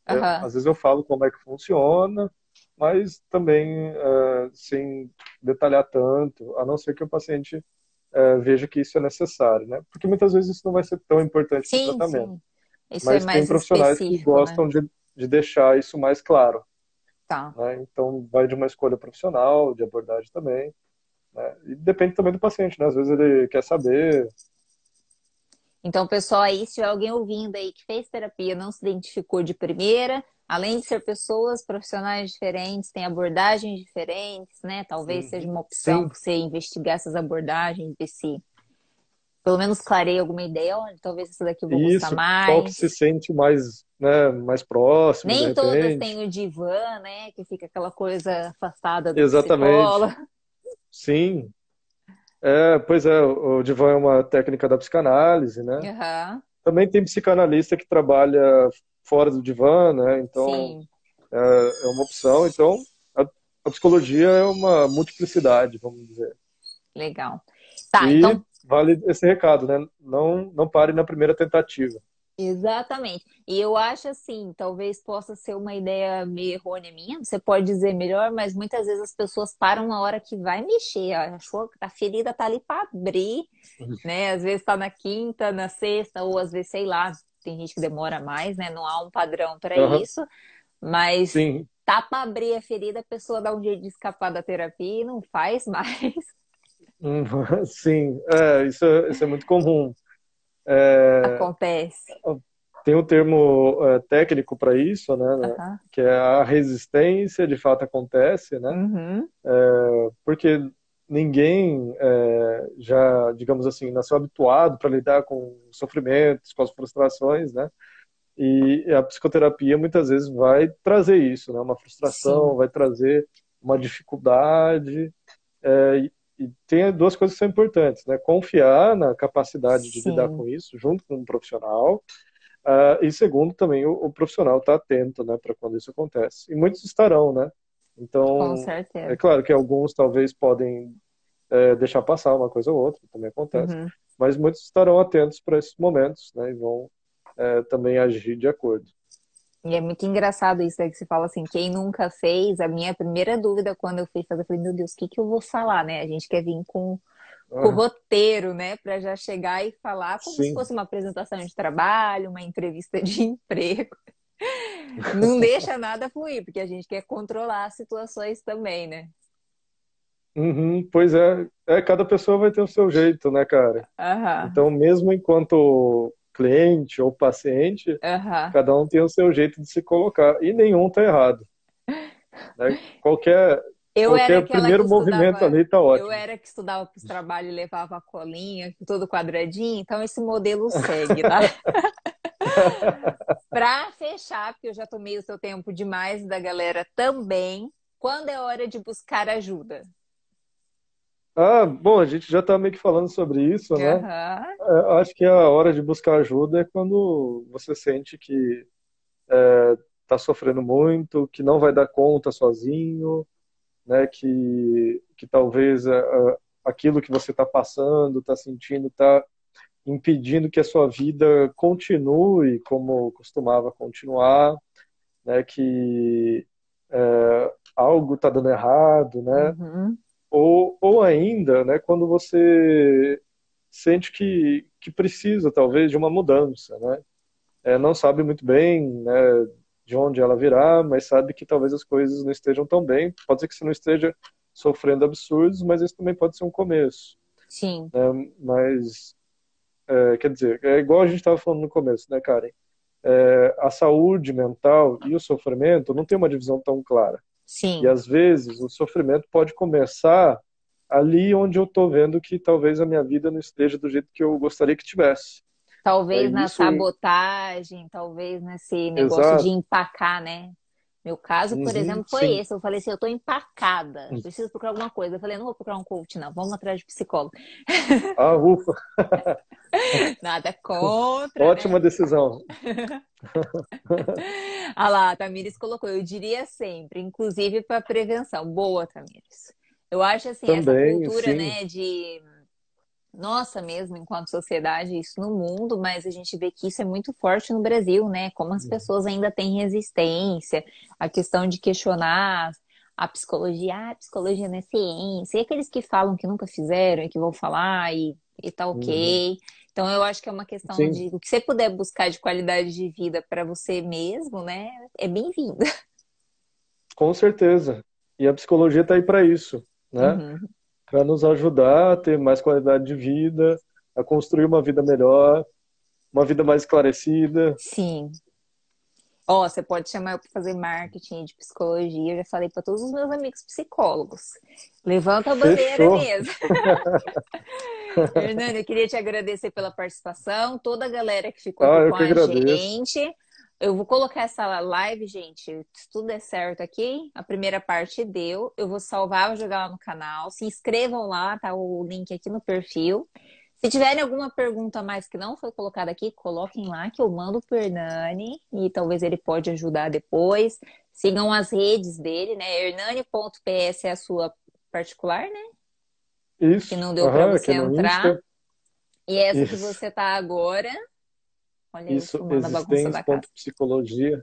Aham. Às vezes eu falo como é que funciona, mas também sem detalhar tanto, a não ser que o paciente veja que isso é necessário, né? Porque muitas vezes isso não vai ser tão importante para o Sim, tratamento, sim. Isso é mas tem mais profissionais que específico, né? gostam de deixar isso mais claro, Tá. né? Então vai de uma escolha profissional, de abordagem também, né? E depende também do paciente, né? Às vezes ele quer saber. Então, pessoal, aí, se tiver alguém ouvindo aí que fez terapia, não se identificou de primeira, além de ser pessoas profissionais diferentes, tem abordagens diferentes, né? Talvez seja Uhum. uma opção Sim, você investigar essas abordagens, ver se pelo menos clareia alguma ideia, olha, talvez essa daqui eu vou gostar isso, qual que se mais. sente mais, né, mais próximo, de Nem todas têm repente. o divã, né? Que fica aquela coisa afastada do Exatamente, psicólogo. sim. Pois é, o divã é uma técnica da psicanálise, né? Aham, Também tem psicanalista que trabalha fora do divã, né? Então, sim, é uma opção. Então, a, a psicologia é uma multiplicidade, vamos dizer. legal. Tá, E então vale esse recado, né? Não pare na primeira tentativa. exatamente. E eu acho assim, talvez possa ser uma ideia meio errônea minha, você pode dizer melhor, mas muitas vezes as pessoas param na hora que vai mexer, ó, achou que a ferida tá ali para abrir, né? Às vezes tá na quinta, na sexta, ou às vezes, sei lá, tem gente que demora mais, né? Não há um padrão para Aham, isso, mas sim, tá para abrir a ferida, a pessoa dá um jeito de escapar da terapia e não faz mais. sim, isso é muito comum. É, Acontece. tem um termo técnico para isso, né? Aham. Que é a resistência, de fato acontece, né? Uhum. Porque ninguém já, digamos assim, nasceu habituado para lidar com sofrimentos, com as frustrações, né? E a psicoterapia muitas vezes vai trazer isso, né? Uma frustração, Sim, vai trazer uma dificuldade. E tem duas coisas que são importantes, né? Confiar na capacidade de lidar sim, com isso junto com um profissional. E segundo, também o profissional está atento, né, para quando isso acontece. E muitos estarão, né? com Então, é certeza. claro que alguns talvez podem deixar passar uma coisa ou outra, também acontece, Uhum. mas muitos estarão atentos para esses momentos, né, e vão também agir de acordo. E é muito engraçado isso aí que você fala assim, quem nunca fez, a minha primeira dúvida quando eu fui fazer, eu falei, meu Deus, o que que eu vou falar, né? A gente quer vir com o Ah, roteiro, né? Para já chegar e falar como se sim. fosse uma apresentação de trabalho, uma entrevista de emprego. Não deixa nada fluir, porque a gente quer controlar as situações também, né? Uhum, pois cada pessoa vai ter o seu jeito, né, cara? Aham, Então, mesmo enquanto cliente ou paciente, aham. cada um tem o seu jeito de se colocar e nenhum tá errado, né? Eu era Qualquer aquela que primeiro movimento estudava, ali tá eu ótimo. era que estudava para os trabalhos e levava a colinha, todo quadradinho, então esse modelo segue, tá? Para fechar, porque eu já tomei o seu tempo demais da galera também, quando é hora de buscar ajuda? Bom, a gente já tá meio que falando sobre isso, né? Aham, Acho que a hora de buscar ajuda é quando você sente que tá sofrendo muito, que não vai dar conta sozinho, né? Que talvez aquilo que você está passando, está sentindo, está impedindo que a sua vida continue como costumava continuar, né? Que algo está dando errado, né? uhum, Ou ainda, né? Quando você sente que precisa, talvez, de uma mudança, né? Não sabe muito bem, né, de onde ela virá, mas sabe que talvez as coisas não estejam tão bem. Pode ser que você não esteja sofrendo absurdos, mas isso também pode ser um começo, sim, né? Mas, quer dizer, é igual a gente estava falando no começo, né, Karen? A saúde mental e o sofrimento não tem uma divisão tão clara. E sim. às vezes o sofrimento pode começar ali onde eu estou vendo que talvez a minha vida não esteja do jeito que eu gostaria que tivesse. Talvez E na isso, sabotagem, talvez nesse negócio de exato. empacar, né? Meu caso, por Uhum, exemplo, foi sim. esse. Eu falei assim, eu tô empacada, preciso procurar alguma coisa. Eu falei, não vou procurar um coach, não, vamos atrás de psicólogo. Ufa. Nada contra, né? Ótima decisão. Ah lá, a Tamires colocou, eu diria sempre, inclusive para prevenção. Boa, Tamires. Eu acho assim, essa Também, cultura, sim. né, de nossa mesmo, enquanto sociedade, isso no mundo, mas a gente vê que isso é muito forte no Brasil, né? Como as pessoas ainda têm resistência, a questão de questionar a psicologia, a psicologia não é ciência, e aqueles que falam que nunca fizeram e que vão falar e tá Uhum. ok. Então eu acho que é uma questão Sim, de o que você puder buscar de qualidade de vida para você mesmo, né? É bem-vindo. com certeza. E a psicologia está aí para isso, né? Uhum. Para nos ajudar a ter mais qualidade de vida, a construir uma vida melhor. uma vida mais esclarecida. Sim. Ó, você pode chamar eu para fazer marketing de psicologia. Eu já falei para todos os meus amigos psicólogos. Levanta a bandeira Fechou. mesmo. Hernani, eu queria te agradecer pela participação, toda a galera que ficou aqui Eu com que a agradeço. gente. Eu vou colocar essa live, gente, se tudo der certo aqui. A primeira parte deu. Eu vou salvar, vou jogar lá no canal. Se inscrevam lá, tá o link aqui no perfil. Se tiverem alguma pergunta a mais que não foi colocada aqui, coloquem lá que eu mando pro Hernani e talvez ele pode ajudar depois. Sigam as redes dele, né? Hernani.ps é a sua particular, né? Que Isso, não deu para você aqui no entrar. Insta. E essa que Isso, você tá agora, olha eu isso, filmando a bagunça da casa. existência.psicologia.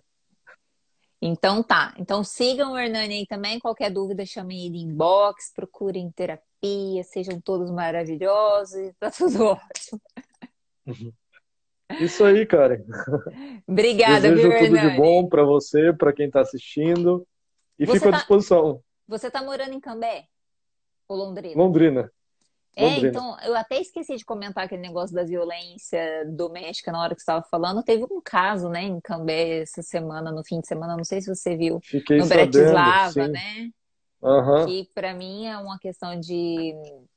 Então tá. Então sigam o Hernani aí também. Qualquer dúvida, chamem ele em inbox, procurem terapia, sejam todos maravilhosos, tá tudo ótimo. Isso aí, Karen. Obrigada, viu, Desejo tudo de Hernani? bom para você, para quem está assistindo. E Você fico à tá, disposição. você tá morando em Cambé ou Londrina? Londrina. É, Londrina. então, eu até esqueci de comentar aquele negócio da violência doméstica na hora que você estava falando. Teve um caso, né, em Cambé essa semana, no fim de semana, não sei se você viu, Fiquei no sabendo, Bratislava, sim. né? Aham. Que para mim é uma questão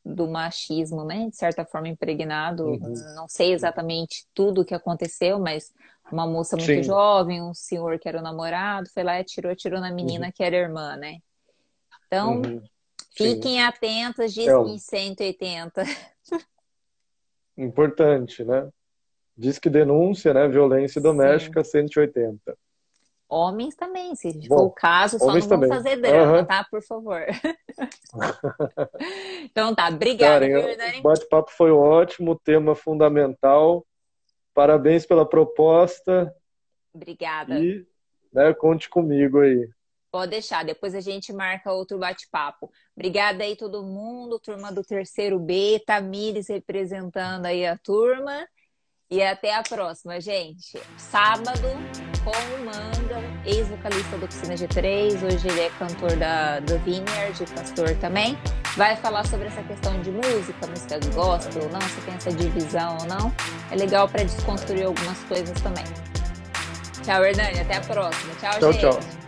do machismo, né? De certa forma impregnado. Uhum. Não sei exatamente tudo o que aconteceu, mas uma moça muito Sim. jovem, um senhor que era o namorado, foi lá e atirou na Uhum. menina que era irmã, né? Então, Uhum. Sim. fiquem atentas, É diz que 180. importante, né? Diz que denúncia, né? Violência Sim. doméstica 180. Homens também, se for o Bom, caso, só homens não vão também. fazer drama, Aham. tá? Por favor. Então tá, obrigada, viu, Karen, o Hernani? bate-papo foi ótimo, tema fundamental. Parabéns pela proposta Obrigada. e, né, conte comigo aí. Pode deixar, depois a gente marca outro bate-papo. Obrigada aí todo mundo, turma do terceiro B, Tamires representando aí a turma. E até a próxima, gente. Sábado, com o Manga, ex-vocalista da Oficina G3, hoje ele é cantor do Vineyard, pastor também. Vai falar sobre essa questão de música gospel ou não, se tem essa divisão ou não. É legal para desconstruir algumas coisas também. Tchau, Hernani, até a próxima. Tchau, Tchau, tchau. gente.